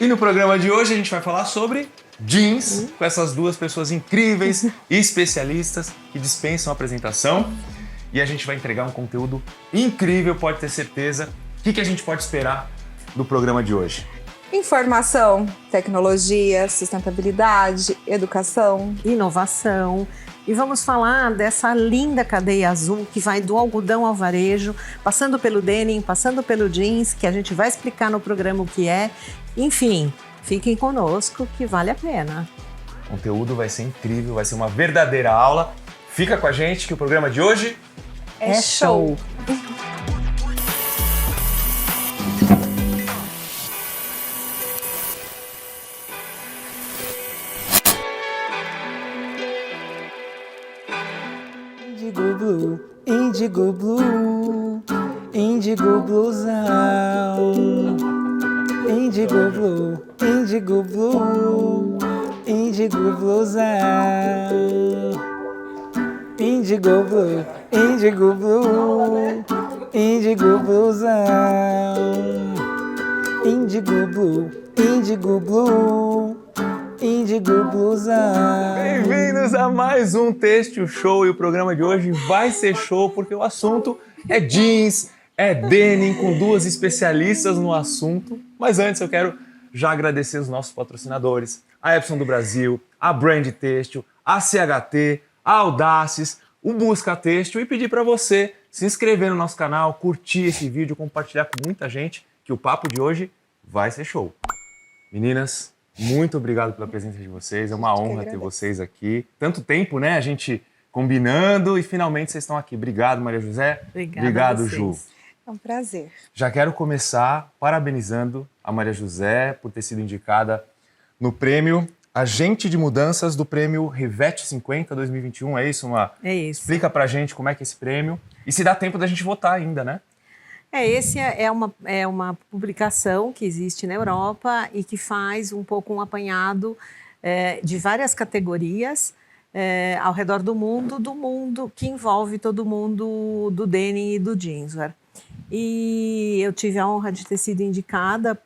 E no programa de hoje a gente vai falar sobre jeans, com essas duas pessoas incríveis e especialistas que dispensam a apresentação. E a gente vai entregar um conteúdo incrível, pode ter certeza. O que a gente pode esperar do programa de hoje? Informação, tecnologia, sustentabilidade, educação, inovação. E vamos falar dessa linda cadeia azul que vai do algodão ao varejo, passando pelo denim, passando pelo jeans, que a gente vai explicar no programa o que é. Enfim, fiquem conosco que vale a pena. O conteúdo vai ser incrível, vai ser uma verdadeira aula. Fica com a gente que o programa de hoje é show! Indigo Blue, Indigo Blue, Indigo Bluesão. Indigo Blue, Indigo Blue, Indigo Bluesão. Indigo Blue, Indigo Blue, Indigo Bluesão. Indigo Blue, Indigo Blue, Indigo Bluesão. Bem-vindos a mais um Têxtil Show, e o programa de hoje vai ser show porque o assunto é jeans, é denim, com duas especialistas no assunto. Mas antes eu quero já agradecer os nossos patrocinadores, a Epson do Brasil, a Brand Têxtil, a CHT, a Audaces, o Busca Têxtil, e pedir para você se inscrever no nosso canal, curtir esse vídeo, compartilhar com muita gente, que o papo de hoje vai ser show. Meninas, muito obrigado pela presença de vocês, é uma honra ter vocês aqui. Tanto tempo, né, a gente combinando e finalmente vocês estão aqui. Obrigado, Maria José. Obrigado, Ju. É um prazer. Já quero começar parabenizando a Maria José por ter sido indicada no prêmio Agente de Mudanças do prêmio Rivete 50 2021, é isso, Má? É isso. Explica pra gente como é que é esse prêmio e se dá tempo da gente votar ainda, né? Esse é uma publicação que existe na Europa e que faz um pouco um apanhado de várias categorias ao redor do mundo, que envolve todo mundo do denim e do jeanswear. E eu tive a honra de ter sido indicada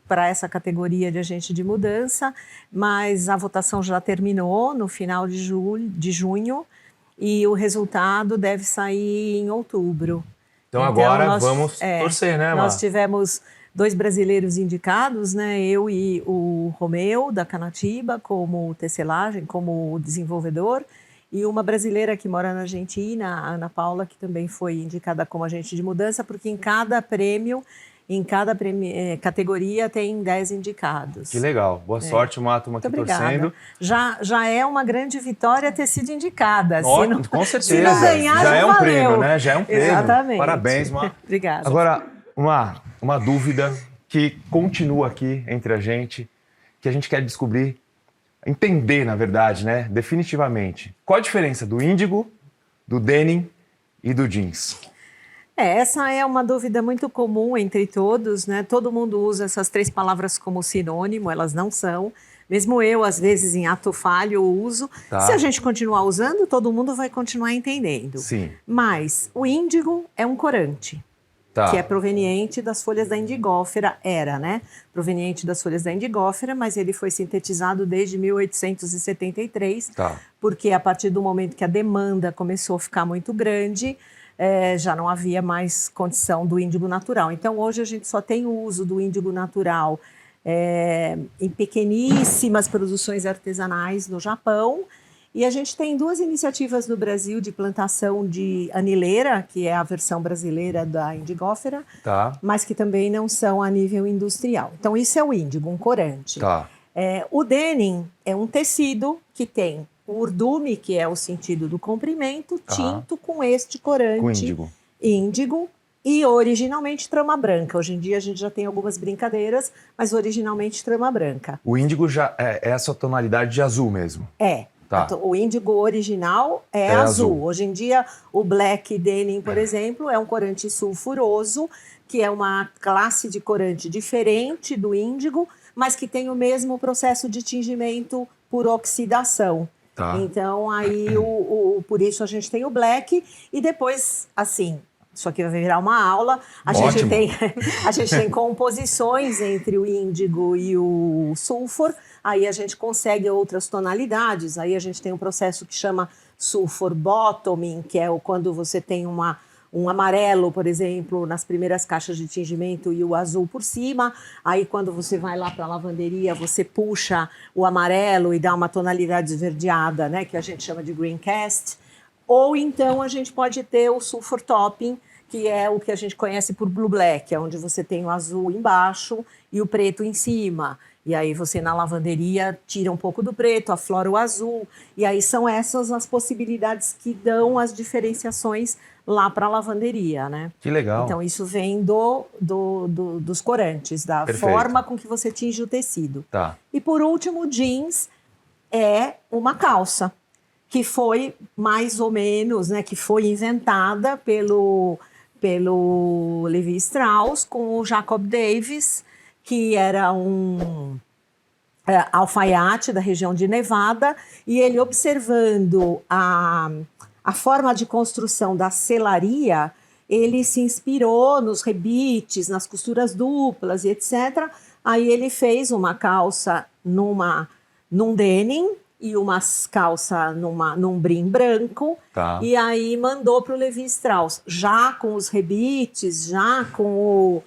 para essa categoria de agente de mudança, mas a votação já terminou no final de junho e o resultado deve sair em outubro. Então agora vamos torcer, né, Má? Nós tivemos 2 brasileiros indicados, né? Eu e o Romeu, da Canatiba, como tecelagem, como desenvolvedor, e uma brasileira que mora na Argentina, a Ana Paula, que também foi indicada como agente de mudança, porque em cada categoria tem 10 indicados. Que legal. Boa sorte, Má, estamos aqui torcendo. Já é uma grande vitória ter sido indicada. Com certeza. Se não ganhar, já é um valeu. prêmio, né? Já é um prêmio. Exatamente. Parabéns, Má. Obrigada. Agora, uma dúvida que continua aqui entre a gente, que a gente quer descobrir, entender, na verdade, né? Definitivamente. Qual a diferença do índigo, do denim e do jeans? Essa é uma dúvida muito comum entre todos, né? Todo mundo usa essas 3 palavras como sinônimo, elas não são. Mesmo eu, às vezes, em ato falho, uso. Tá. Se a gente continuar usando, todo mundo vai continuar entendendo. Sim. Mas o índigo é um corante. Tá. Que é proveniente das folhas da indigófera, né? Proveniente das folhas da indigófera, mas ele foi sintetizado desde 1873, Tá. porque a partir do momento que a demanda começou a ficar muito grande, já não havia mais condição do índigo natural. Então, hoje a gente só tem o uso do índigo natural em pequeníssimas produções artesanais no Japão. E a gente tem 2 iniciativas no Brasil de plantação de anileira, que é a versão brasileira da indigófera, Tá. mas que também não são a nível industrial. Então, isso é o índigo, um corante. Tá. O denim é um tecido que tem o urdume, que é o sentido do comprimento, tinto com este corante Com índigo. índigo e originalmente trama branca. Hoje em dia a gente já tem algumas brincadeiras, mas originalmente trama branca. O índigo já é essa tonalidade de azul mesmo. Tá. O índigo original é azul. Hoje em dia, o black denim, por exemplo, é um corante sulfuroso, que é uma classe de corante diferente do índigo, mas que tem o mesmo processo de tingimento por oxidação. Tá. Então, aí, por isso a gente tem o black. E depois, assim, isso aqui vai virar uma aula. A gente tem composições entre o índigo e o sulfur, aí a gente consegue outras tonalidades, aí a gente tem um processo que chama sulfur bottoming, que é quando você tem um amarelo, por exemplo, nas primeiras caixas de tingimento e o azul por cima. Aí, quando você vai lá para a lavanderia, você puxa o amarelo e dá uma tonalidade esverdeada, né, que a gente chama de green cast. Ou então a gente pode ter o sulfur topping, que é o que a gente conhece por blue black, é onde você tem o azul embaixo e o preto em cima. E aí você na lavanderia tira um pouco do preto, aflora o azul. E aí são essas as possibilidades que dão as diferenciações lá para a lavanderia, né? Que legal. Então isso vem dos corantes, da Perfeito. forma com que você tinge o tecido. Tá. E por último, o jeans é uma calça, que foi mais ou menos, né, que foi inventada pelo Levi Strauss com o Jacob Davis, que era um alfaiate da região de Nevada, e ele observando a forma de construção da selaria, ele se inspirou nos rebites, nas costuras duplas e etc. Aí ele fez uma calça num denim e uma calça num brim branco, Tá. e aí mandou para o Levi Strauss, já com os rebites, já com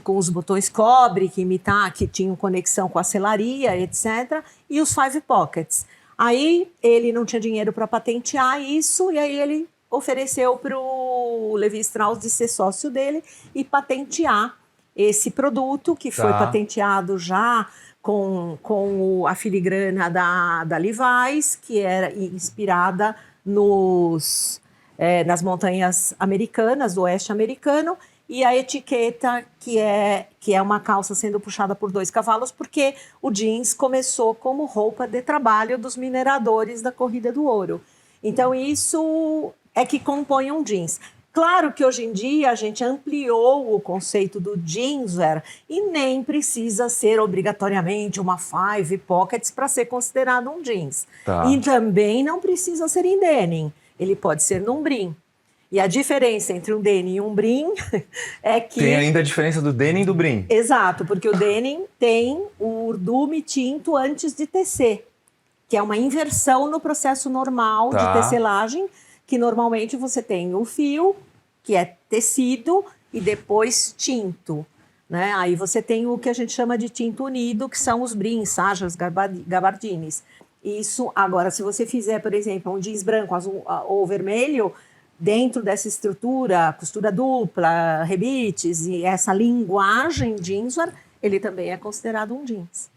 os botões cobre que tinham conexão com a selaria, etc. E os 5 pockets. Aí ele não tinha dinheiro para patentear isso, e aí ele ofereceu para o Levi Strauss de ser sócio dele e patentear esse produto, que foi patenteado já com a filigrana da Levi's, que era inspirada nas montanhas americanas, do oeste americano, e a etiqueta que é uma calça sendo puxada por 2 cavalos, porque o jeans começou como roupa de trabalho dos mineradores da Corrida do Ouro. Então isso é que compõe um jeans. Claro que hoje em dia a gente ampliou o conceito do jeanswear e nem precisa ser obrigatoriamente uma 5 pockets para ser considerado um jeans. Tá. E também não precisa ser em denim, ele pode ser num brim. E a diferença entre um denim e um brim é que... Tem ainda a diferença do denim e do brim. Exato, porque o denim tem o urdume tinto antes de tecer, que é uma inversão no processo normal de tecelagem, que normalmente você tem o fio, que é tecido, e depois tinto, né? Aí você tem o que a gente chama de tinto unido, que são os brims, sajas, gabardines. Isso, agora, se você fizer, por exemplo, um jeans branco, azul ou vermelho, dentro dessa estrutura, costura dupla, rebites e essa linguagem jeanswear, ele também é considerado um jeans.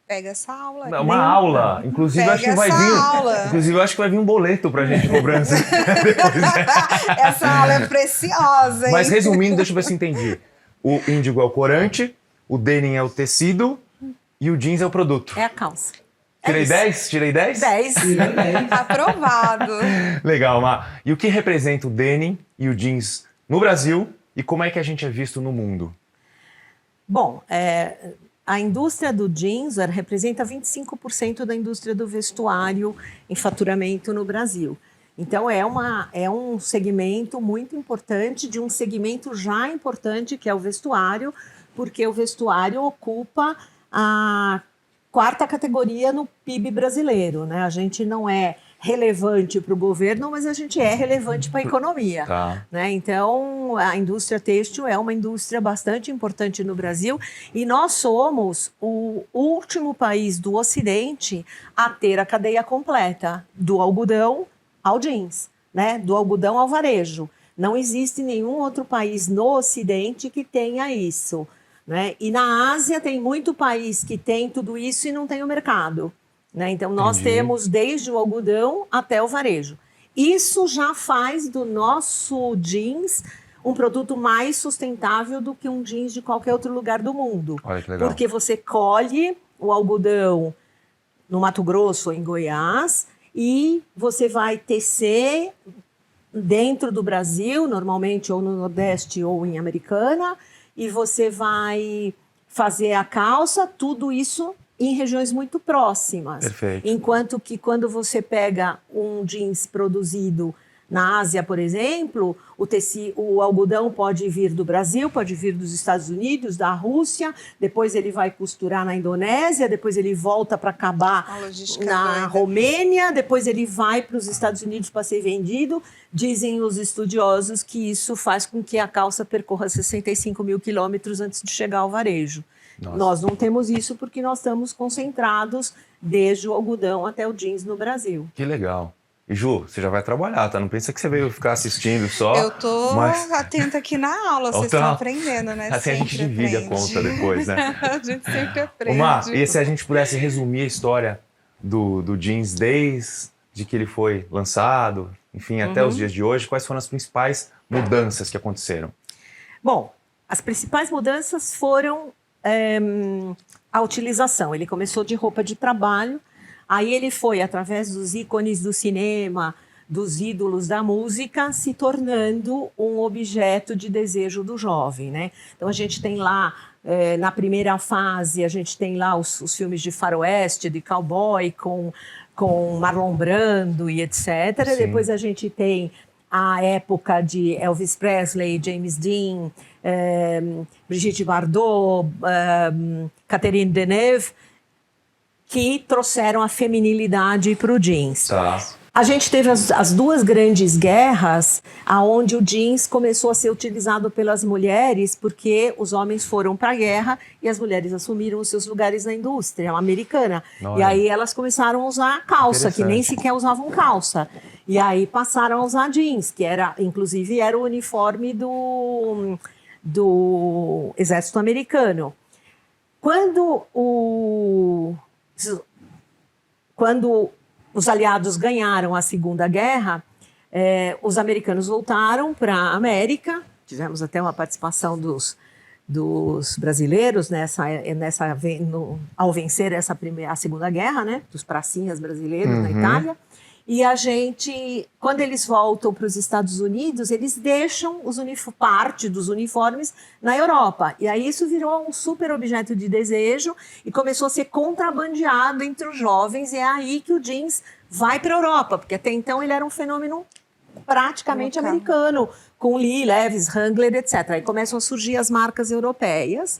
Pega essa aula. É uma aula. Inclusive, Pega acho que vai vir. aula. Inclusive, eu acho que vai vir um boleto pra gente cobrança. Essa aula é preciosa, hein? Mas resumindo, deixa eu ver se entendi. O índigo é o corante, o denim é o tecido e o jeans é o produto. É a calça. Tirei isso. 10? Tirei 10? 10. Aprovado. Legal, Má. E o que representa o denim e o jeans no Brasil e como é que a gente é visto no mundo? Bom, a indústria do jeanswear representa 25% da indústria do vestuário em faturamento no Brasil. Então, é um segmento muito importante, de um segmento já importante, que é o vestuário, porque o vestuário ocupa a 4ª categoria no PIB brasileiro, né? A gente não é relevante para o governo, mas a gente é relevante para a economia. Tá. Né? Então, a indústria têxtil é uma indústria bastante importante no Brasil e nós somos o último país do Ocidente a ter a cadeia completa, do algodão ao jeans, né? Do algodão ao varejo. Não existe nenhum outro país no Ocidente que tenha isso. Né? E na Ásia tem muito país que tem tudo isso e não tem o mercado. Né? Então, nós temos desde o algodão até o varejo. Isso já faz do nosso jeans um produto mais sustentável do que um jeans de qualquer outro lugar do mundo. Olha que legal. Porque você colhe o algodão no Mato Grosso ou em Goiás e você vai tecer dentro do Brasil, normalmente ou no Nordeste ou em Americana, e você vai fazer a calça, tudo isso em regiões muito próximas. Perfeito. Enquanto que quando você pega um jeans produzido Na Ásia, por exemplo, o algodão pode vir do Brasil, pode vir dos Estados Unidos, da Rússia, depois ele vai costurar na Indonésia, depois ele volta para acabar na Romênia, depois ele vai para os Estados Unidos para ser vendido. Dizem os estudiosos que isso faz com que a calça percorra 65 mil quilômetros antes de chegar ao varejo. Nossa. Nós não temos isso porque nós estamos concentrados desde o algodão até o jeans no Brasil. Que legal. E Ju, você já vai trabalhar, tá? Não pensa que você veio ficar assistindo só. Eu tô mas... atenta aqui na aula, vocês estão aprendendo, né? Assim a gente Sempre divide aprende. a conta depois, né? A gente sempre aprende. Mar, e se a gente pudesse resumir a história do jeans desde que ele foi lançado, enfim, até os dias de hoje, quais foram as principais mudanças que aconteceram? Bom, as principais mudanças foram a utilização. Ele começou de roupa de trabalho, aí ele foi, através dos ícones do cinema, dos ídolos da música, se tornando um objeto de desejo do jovem, né? Então a gente tem lá, na primeira fase, a gente tem lá os filmes de faroeste, de cowboy, com Marlon Brando e etc. Sim. Depois a gente tem a época de Elvis Presley, James Dean, Brigitte Bardot, Catherine Deneuve, que trouxeram a feminilidade para o jeans. Tá. A gente teve as duas grandes guerras, aonde o jeans começou a ser utilizado pelas mulheres, porque os homens foram para a guerra e as mulheres assumiram os seus lugares na indústria americana. Olha. E aí elas começaram a usar calça, que nem Interessante. sequer usavam calça. E aí passaram a usar jeans, que inclusive era o uniforme do exército americano. Quando os aliados ganharam a Segunda Guerra, os americanos voltaram para a América. Tivemos até uma participação dos brasileiros ao vencer a Segunda Guerra, né? Dos pracinhas brasileiros na Itália. E quando eles voltam para os Estados Unidos, eles deixam parte dos uniformes na Europa. E aí isso virou um super objeto de desejo e começou a ser contrabandeado entre os jovens. E é aí que o jeans vai para a Europa, porque até então ele era um fenômeno praticamente americano, com Lee, Levi's, Wrangler, etc. Aí começam a surgir as marcas europeias.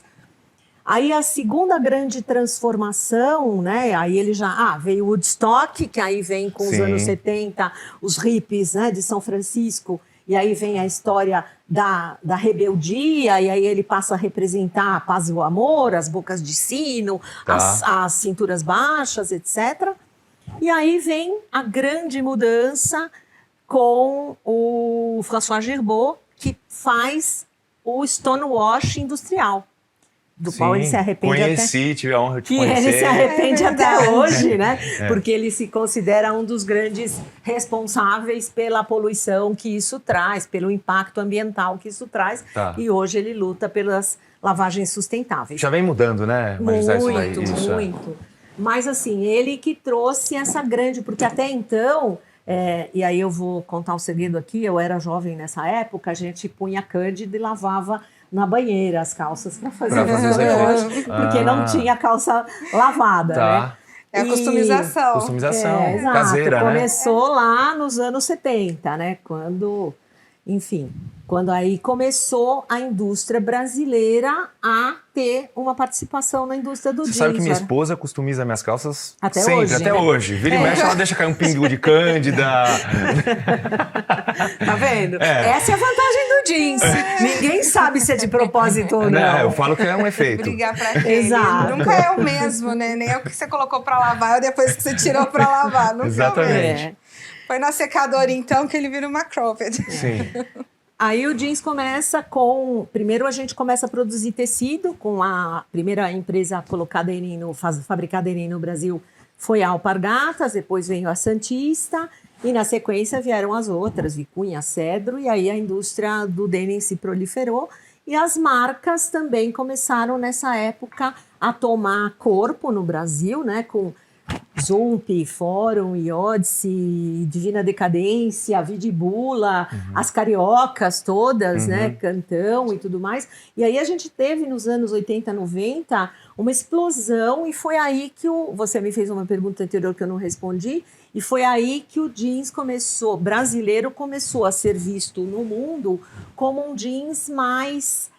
Aí a segunda grande transformação, né? Aí ele veio o Woodstock, que aí vem com os anos 70, os hippies, né, de São Francisco, e aí vem a história da rebeldia, e aí ele passa a representar a paz e o amor, as bocas de sino, as cinturas baixas, etc. E aí vem a grande mudança com o François Gerbeau, que faz o stonewash industrial, do qual ele se arrepende tive a honra de conhecer. Ele se arrepende até hoje, né? Porque ele se considera um dos grandes responsáveis pela poluição que isso traz, pelo impacto ambiental que isso traz. Tá. E hoje ele luta pelas lavagens sustentáveis. Já vem mudando, né? Muito. Mas assim, ele que trouxe essa grande... Porque até então... e aí eu vou contar um segredo aqui, eu era jovem nessa época, a gente punha cândida e lavava na banheira as calças para fazer os porque não tinha calça lavada, né? É a customização. Customização exato. caseira, Começou lá nos anos 70, né? Quando aí começou a indústria brasileira a ter uma participação na indústria do jeans. Você sabe que minha esposa customiza minhas calças até sempre, hoje, até né? hoje. Vira e mexe, ela deixa cair um pingo de cândida. Tá vendo? Essa é a vantagem do jeans. Ninguém sabe se é de propósito ou não. Eu falo que é um efeito. Brigar pra quê? Exato. Nunca é o mesmo, né? Nem é o que você colocou pra lavar ou depois que você tirou pra lavar. Nunca Exatamente. É o mesmo. Foi na secadora, então, que ele vira uma cropped. Sim. Aí o jeans começa primeiro a gente começa a produzir tecido, com a primeira empresa fabricada no Brasil foi a Alpargatas, depois veio a Santista, e na sequência vieram as outras, Vicunha, Cedro, e aí a indústria do denim se proliferou, e as marcas também começaram nessa época a tomar corpo no Brasil, né, com Zump, Fórum, Iodice, Divina Decadência, Vidibula, as cariocas todas, né? Cantão e tudo mais. E aí a gente teve nos anos 80, 90 uma explosão e foi aí que você me fez uma pergunta anterior que eu não respondi, e foi aí que o jeans brasileiro começou a ser visto no mundo como um jeans mais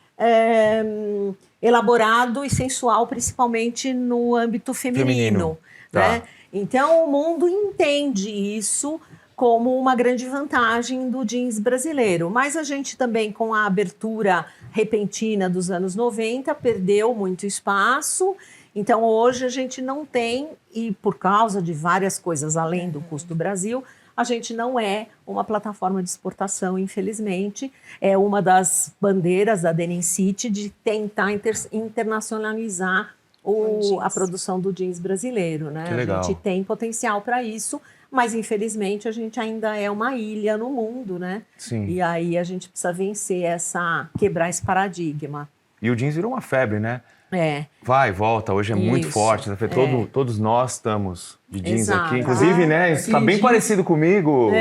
elaborado e sensual, principalmente no âmbito feminino. Né? Tá. Então o mundo entende isso como uma grande vantagem do jeans brasileiro. Mas a gente também, com a abertura repentina dos anos 90, perdeu muito espaço. Então hoje a gente não tem, e por causa de várias coisas além do custo do Brasil, a gente não é uma plataforma de exportação, infelizmente. É uma das bandeiras da Denim City de tentar internacionalizar a produção do jeans brasileiro. Né? Que legal. A gente tem potencial para isso, mas infelizmente a gente ainda é uma ilha no mundo, né? Sim. E aí a gente precisa quebrar esse paradigma. E o jeans virou uma febre, né? É. Vai, volta, hoje é muito Isso. forte. Todos nós estamos de jeans Exato. aqui. Inclusive, né? Isso tá bem parecido comigo.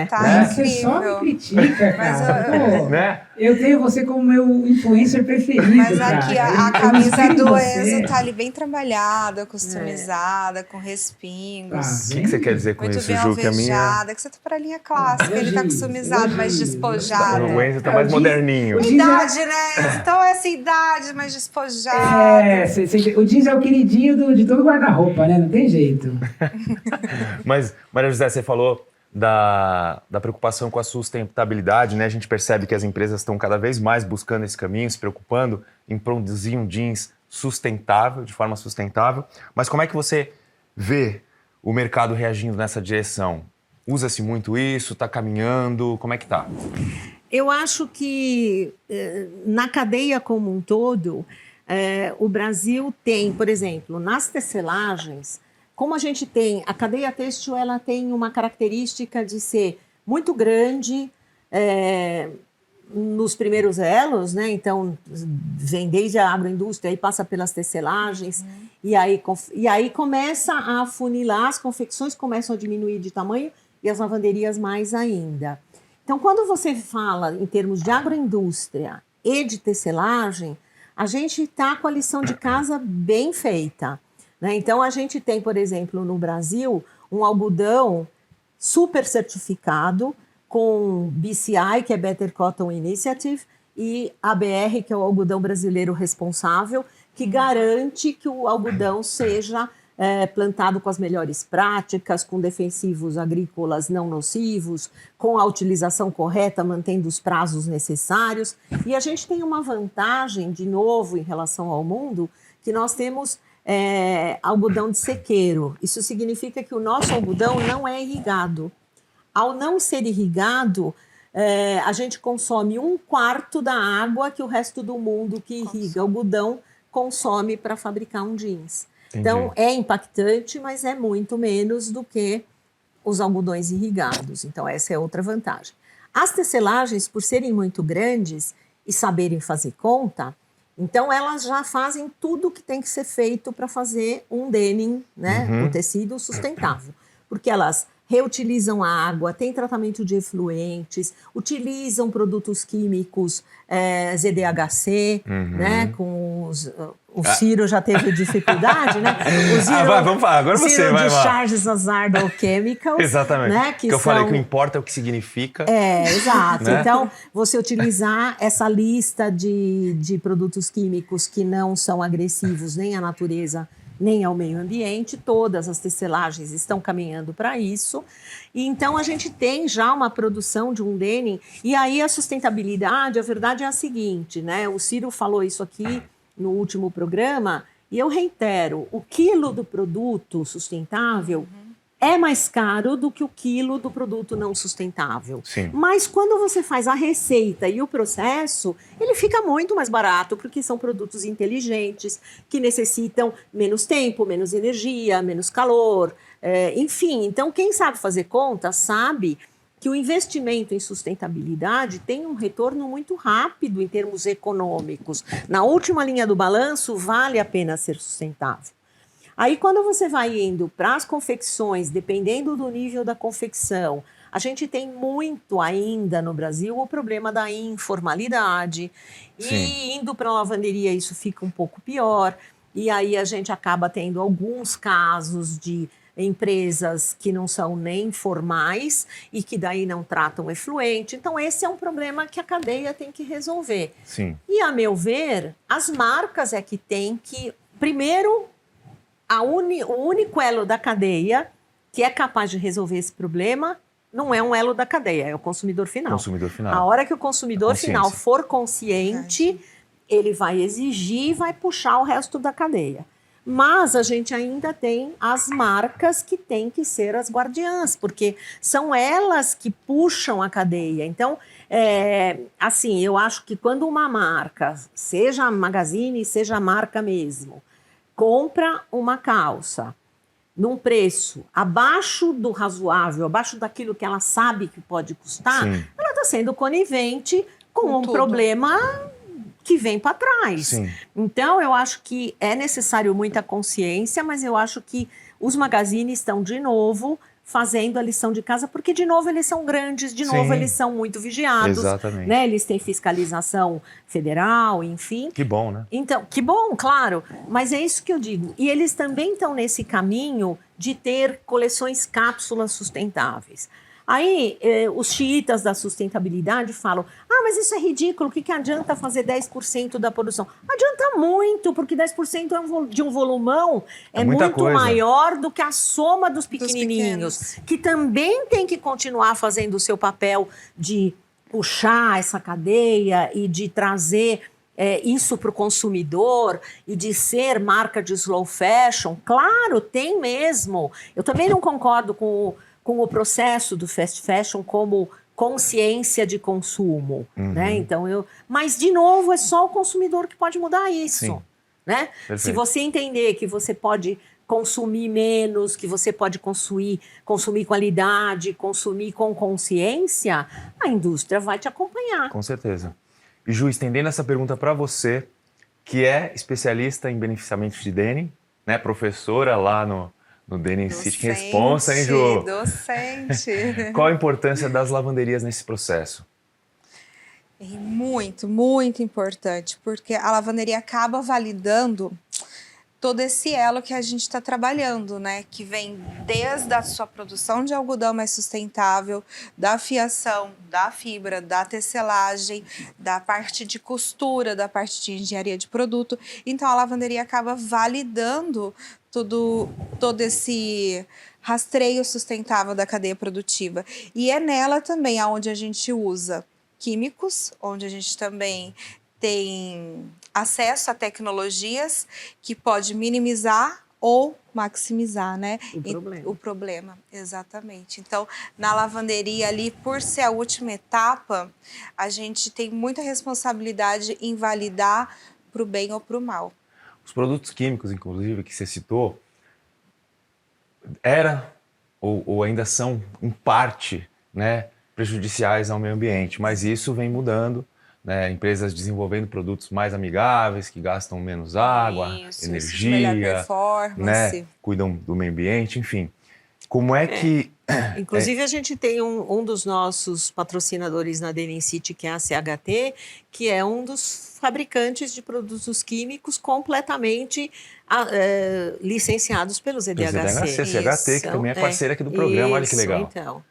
Tá Né? Você só me incrível. critica, cara. Pô, Né? eu tenho você como meu influencer preferido, Mas cara. aqui Eu a camisa inspiro do você. Enzo tá ali bem trabalhada, customizada, com respingos. O que você quer dizer com Muito isso, bem Ju? Que a minha... alvejada, que você tá pra linha clássica, ele tá customizado, mais despojado. O Enzo tá mais moderninho. O jeans Idade, né? Então é essa idade, mais despojada. o jeans é o queridinho de todo guarda-roupa, né? Não tem jeito. Mas, Maria José, você falou da preocupação com a sustentabilidade, né? A gente percebe que as empresas estão cada vez mais buscando esse caminho, se preocupando em produzir um jeans sustentável, de forma sustentável. Mas como é que você vê o mercado reagindo nessa direção? Usa-se muito isso? Está caminhando? Como é que está? Eu acho que na cadeia como um todo, o Brasil tem, por exemplo, nas tecelagens, como a gente tem, a cadeia têxtil ela tem uma característica de ser muito grande nos primeiros elos, né? Então vem desde a agroindústria e passa pelas tecelagens, e aí começa a afunilar, as confecções começam a diminuir de tamanho e as lavanderias mais ainda. Então, quando você fala em termos de agroindústria e de tecelagem, a gente está com a lição de casa bem feita. Né? Então, a gente tem, por exemplo, no Brasil, um algodão super certificado com BCI, que é Better Cotton Initiative, e ABR, que é o algodão brasileiro responsável, que garante que o algodão seja plantado com as melhores práticas, com defensivos agrícolas não nocivos, com a utilização correta, mantendo os prazos necessários. E a gente tem uma vantagem, de novo, em relação ao mundo, que nós temos algodão de sequeiro. Isso significa que o nosso algodão não é irrigado. Ao não ser irrigado, a gente consome 1/4 da água que o resto do mundo que irriga algodão consome para fabricar um jeans. Entendi. Então, é impactante, mas é muito menos do que os algodões irrigados. Então, essa é outra vantagem. As tecelagens, por serem muito grandes e saberem fazer conta, então elas já fazem tudo o que tem que ser feito para fazer um denim, né, um tecido sustentável. Porque elas reutilizam a água, têm tratamento de efluentes, utilizam produtos químicos ZDHC, né, com o Ciro já teve dificuldade, né? O Zero, vamos falar, agora você Zero vai lá. Discharges Hazardous Chemicals. Exatamente. Né, que eu falei que o importa é o que significa. Exato. Né? Então, você utilizar essa lista de produtos químicos que não são agressivos nem à natureza, nem ao meio ambiente, todas as tecelagens estão caminhando para isso. E então a gente tem já uma produção de um denim, e aí a sustentabilidade, a verdade é a seguinte, né? O Ciro falou isso aqui no último programa, e eu reitero, o quilo do produto sustentável é mais caro do que o quilo do produto não sustentável. Sim. Mas quando você faz a receita e o processo, ele fica muito mais barato, porque são produtos inteligentes, que necessitam menos tempo, menos energia, menos calor, enfim. Então, quem sabe fazer conta, sabe que o investimento em sustentabilidade tem um retorno muito rápido em termos econômicos. Na última linha do balanço, vale a pena ser sustentável. Aí, quando você vai indo para as confecções, dependendo do nível da confecção, a gente tem muito ainda no Brasil o problema da informalidade. Sim. E indo para a lavanderia, isso fica um pouco pior. E aí a gente acaba tendo alguns casos de empresas que não são nem formais e que daí não tratam o efluente. Então, esse é um problema que a cadeia tem que resolver. Sim. E, a meu ver, as marcas é que têm que... Primeiro, o único elo da cadeia que é capaz de resolver esse problema não é um elo da cadeia, é o consumidor final. Consumidor final. A hora que o consumidor final for consciente, Verdade. ele vai exigir e vai puxar o resto da cadeia. Mas a gente ainda tem as marcas que têm que ser as guardiãs, porque são elas que puxam a cadeia. Então, assim, eu acho que quando uma marca, seja a Magazine, seja a marca mesmo, compra uma calça num preço abaixo do razoável, abaixo daquilo que ela sabe que pode custar, Sim. ela está sendo conivente com um tudo. problema que vem para trás. Sim. Então, eu acho que é necessário muita consciência, mas eu acho que os magazines estão, de novo, fazendo a lição de casa, porque, de novo, eles são grandes, de novo, Sim. eles são muito vigiados. Exatamente. Né? Eles têm fiscalização federal, enfim. Que bom, né? Então, que bom, claro, mas é isso que eu digo. E eles também estão nesse caminho de ter coleções cápsulas sustentáveis. Aí, os xiitas da sustentabilidade falam, mas isso é ridículo, o que adianta fazer 10% da produção? Adianta muito, porque 10% de um volumão é muita muito coisa. maior do que a soma dos pequenininhos, pequenos. que também tem que continuar fazendo o seu papel de puxar essa cadeia e de trazer isso para o consumidor e de ser marca de slow fashion. Claro, tem mesmo. Eu também não concordo com o processo do fast fashion como consciência de consumo, né? Então mas de novo é só o consumidor que pode mudar isso, Sim. né? Perfeito. Se você entender que você pode consumir menos, que você pode consumir qualidade, consumir com consciência, a indústria vai te acompanhar. Com certeza. E Ju, estendendo essa pergunta para você, que é especialista em beneficiamento de denim, né? Professora lá no Denim City Responsa, hein, Ju? Docente. Qual a importância das lavanderias nesse processo? É muito, muito importante, porque a lavanderia acaba validando todo esse elo que a gente está trabalhando, né? Que vem desde a sua produção de algodão mais sustentável, da fiação, da fibra, da tecelagem, da parte de costura, da parte de engenharia de produto. Então, a lavanderia acaba validando todo esse rastreio sustentável da cadeia produtiva. E é nela também onde a gente usa químicos, onde a gente também tem acesso a tecnologias que pode minimizar ou maximizar, né? O problema, exatamente. Então, na lavanderia ali, por ser a última etapa, a gente tem muita responsabilidade em validar para o bem ou para o mal. Os produtos químicos, inclusive, que você citou, ou ainda são, em parte, né, prejudiciais ao meio ambiente, mas isso vem mudando, né? Empresas desenvolvendo produtos mais amigáveis, que gastam menos água, Isso, energia, melhor performance. né, cuidam do meio ambiente, enfim. Como é que... Inclusive, a gente tem um dos nossos patrocinadores na Denim City, que é a CHT, que é um dos fabricantes de produtos químicos completamente licenciados pelo ZDHC. CHT, que também é parceira aqui do programa, olha que legal. Então.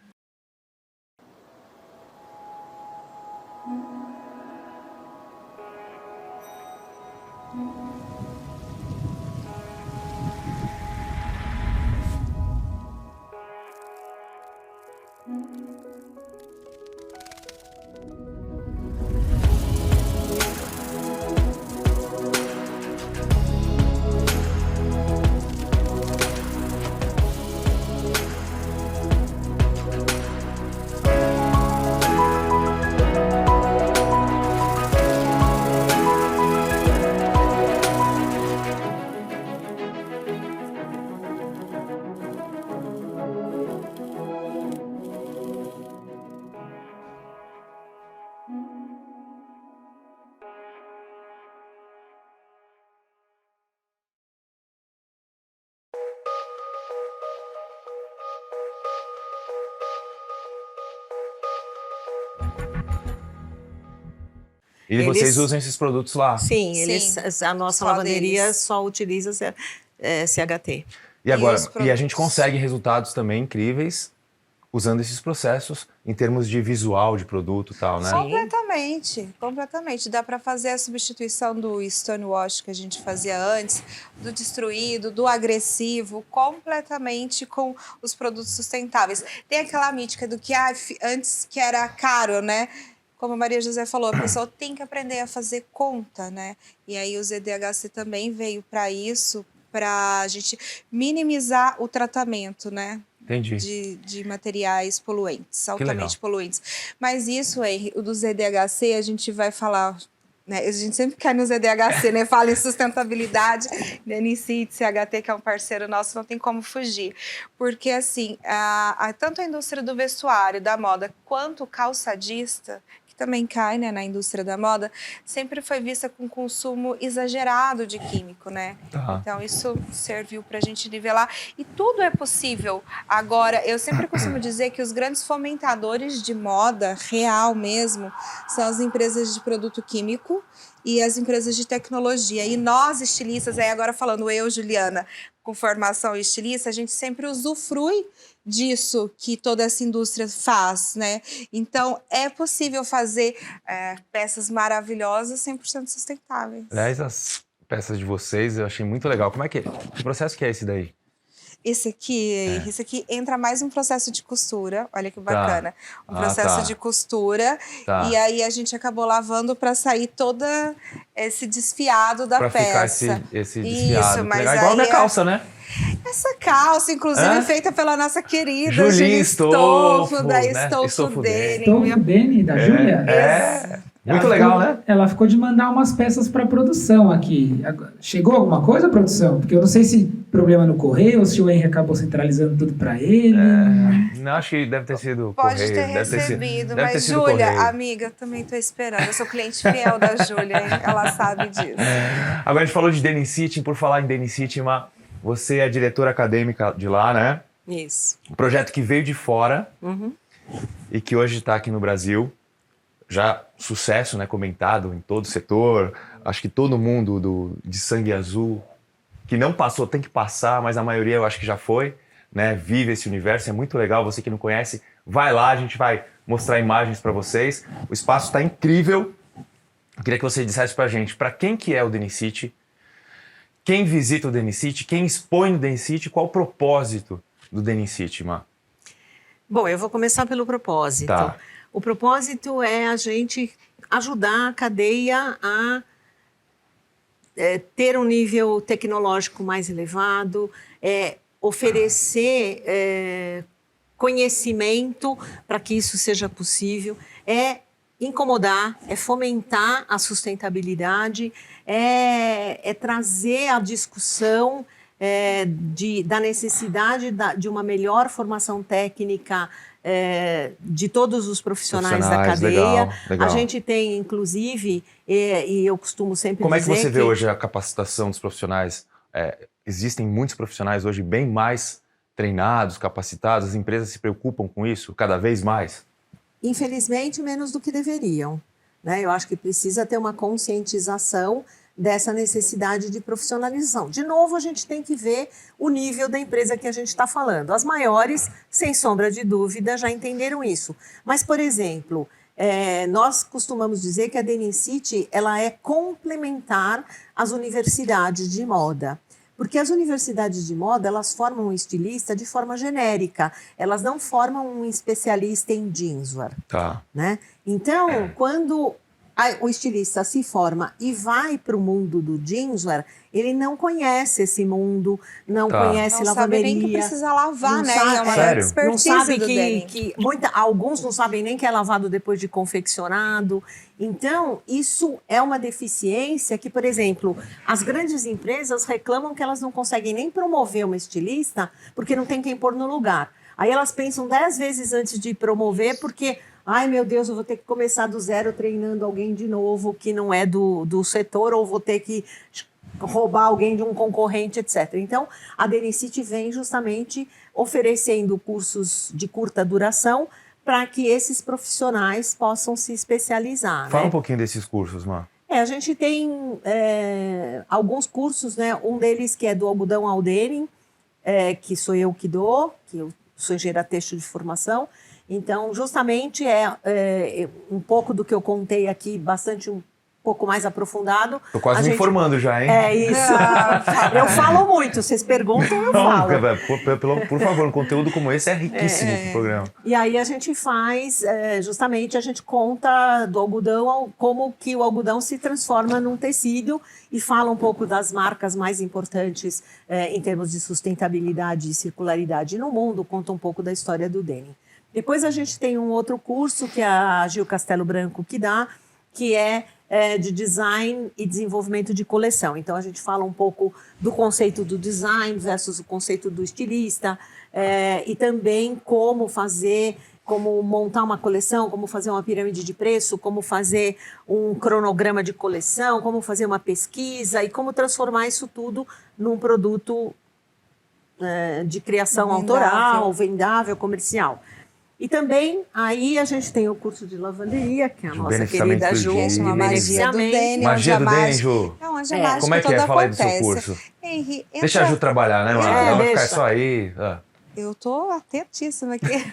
E vocês usam esses produtos lá? Sim, Sim, a nossa só lavanderia deles. só utiliza CHT. E agora, os e a produtos? gente consegue resultados também incríveis usando esses processos em termos de visual de produto e tal, né? Sim. Completamente, completamente. Dá para fazer a substituição do stonewash que a gente fazia antes, do destruído, do agressivo, completamente com os produtos sustentáveis. Tem aquela mítica do que antes que era caro, né? Como a Maria José falou, a pessoa tem que aprender a fazer conta, né? E aí o ZDHC também veio para isso, para a gente minimizar o tratamento, né? Entendi. De materiais poluentes, Que legal. altamente poluentes. Mas isso, Henry, o do ZDHC, a gente vai falar, né? A gente sempre cai no ZDHC, né? Fala em sustentabilidade, DNCit, CHT, que é um parceiro nosso, não tem como fugir. Porque, assim, tanto a indústria do vestuário, da moda, quanto o calçadista, também cai, né, na indústria da moda, sempre foi vista com consumo exagerado de químico, né? Tá. Então, isso serviu para a gente nivelar. E tudo é possível. Agora, eu sempre costumo dizer que os grandes fomentadores de moda, real mesmo, são as empresas de produto químico e as empresas de tecnologia. E nós, estilistas, aí agora falando eu, Juliana, com formação estilista, a gente sempre usufrui disso que toda essa indústria faz, né? Então, é possível fazer peças maravilhosas 100% sustentáveis. Aliás, as peças de vocês eu achei muito legal. Como é que processo que é esse daí? Esse aqui entra mais um processo de costura, olha que bacana. Um processo de costura, e aí a gente acabou lavando para sair todo esse desfiado da pra peça. Pra ficar esse desfiado. Isso, mas legal. Igual a minha calça, né? Essa calça, inclusive, feita pela nossa querida Julinha Stolfo, da né? Stolfo Denim. Stolfo Denim, da Júlia? Muito legal, né? Ela ficou de mandar umas peças para produção aqui. Chegou alguma coisa, produção? Porque eu não sei se problema no correio ou se o Henry acabou centralizando tudo para ele. Não, acho que deve ter sido Pode correio. ter recebido, deve ter mas sido Júlia, correio. amiga, eu também estou esperando. Eu sou cliente fiel da Júlia, hein? Ela sabe disso. Agora a gente falou de DNCit, por falar em DNCit, você é diretora acadêmica de lá, né? Isso. Um projeto que veio de fora e que hoje está aqui no Brasil. Já sucesso, né, comentado em todo o setor. Acho que todo mundo de sangue azul que não passou tem que passar, mas a maioria eu acho que já foi, né? Vive esse universo, é muito legal. Você que não conhece, vai lá, a gente vai mostrar imagens para vocês. O espaço está incrível. Eu queria que você dissesse para a gente, para quem que é o DNCit, quem visita o DNCit, quem expõe no DNCit, qual o propósito do DNCit, Má? Bom, eu vou começar pelo propósito. Tá. O propósito é a gente ajudar a cadeia a ter um nível tecnológico mais elevado, oferecer conhecimento para que isso seja possível, incomodar, fomentar a sustentabilidade, trazer a discussão da necessidade de uma melhor formação técnica de todos os profissionais da cadeia. Legal. A gente tem, inclusive, e eu costumo sempre Como dizer... Como é que você vê hoje a capacitação dos profissionais? Existem muitos profissionais hoje bem mais treinados, capacitados, as empresas se preocupam com isso cada vez mais? Infelizmente, menos do que deveriam, né? Eu acho que precisa ter uma conscientização dessa necessidade de profissionalização. De novo, a gente tem que ver o nível da empresa que a gente está falando. As maiores, sem sombra de dúvida, já entenderam isso. Mas, por exemplo, nós costumamos dizer que a DNCit ela é complementar às universidades de moda. Porque as universidades de moda, elas formam um estilista de forma genérica. Elas não formam um especialista em jeanswear. Tá. Né? Então, quando o estilista se forma e vai para o mundo do jeanswear, ele não conhece esse mundo, não conhece lavanderia. Não sabe nem que precisa lavar, né? Sabe, é uma sério? expertise não sabe do alguns não sabem nem que é lavado depois de confeccionado. Então, isso é uma deficiência que, por exemplo, as grandes empresas reclamam que elas não conseguem nem promover uma estilista porque não tem quem pôr no lugar. Aí elas pensam 10 vezes antes de promover porque... Ai, meu Deus, eu vou ter que começar do zero treinando alguém de novo que não é do setor, ou vou ter que roubar alguém de um concorrente, etc. Então, a DNCit vem justamente oferecendo cursos de curta duração para que esses profissionais possam se especializar. Fala né? um pouquinho desses cursos, Má. A gente tem alguns cursos, né? Um deles que é do algodão ao denim, que sou eu que dou, que eu sou engenheira têxtil de formação. Então, justamente um pouco do que eu contei aqui, bastante um pouco mais aprofundado. Tô quase me formando já, hein? É isso. Eu falo muito, vocês perguntam, eu falo. Por favor, um conteúdo como esse é riquíssimo pro programa. E aí a gente faz, justamente a gente conta do algodão, como que o algodão se transforma num tecido e fala um pouco das marcas mais importantes em termos de sustentabilidade e circularidade no mundo, conta um pouco da história do denim. Depois a gente tem um outro curso que a Gil Castelo Branco que dá, que é de design e desenvolvimento de coleção. Então, a gente fala um pouco do conceito do design versus o conceito do estilista e também como montar uma coleção, como fazer uma pirâmide de preço, como fazer um cronograma de coleção, como fazer uma pesquisa e como transformar isso tudo num produto de criação autoral, vendável, comercial. E também, aí a gente tem o curso de lavanderia, que é a nossa querida Ju. Uma magia do denim. Magia do denim, Ju? É onde a mágica Como é que toda Fala aí do seu acontece. curso. Henri, Deixa a Ju trabalhar, né, mano? Ela vai ficar só aí. Eu tô atentíssima aqui.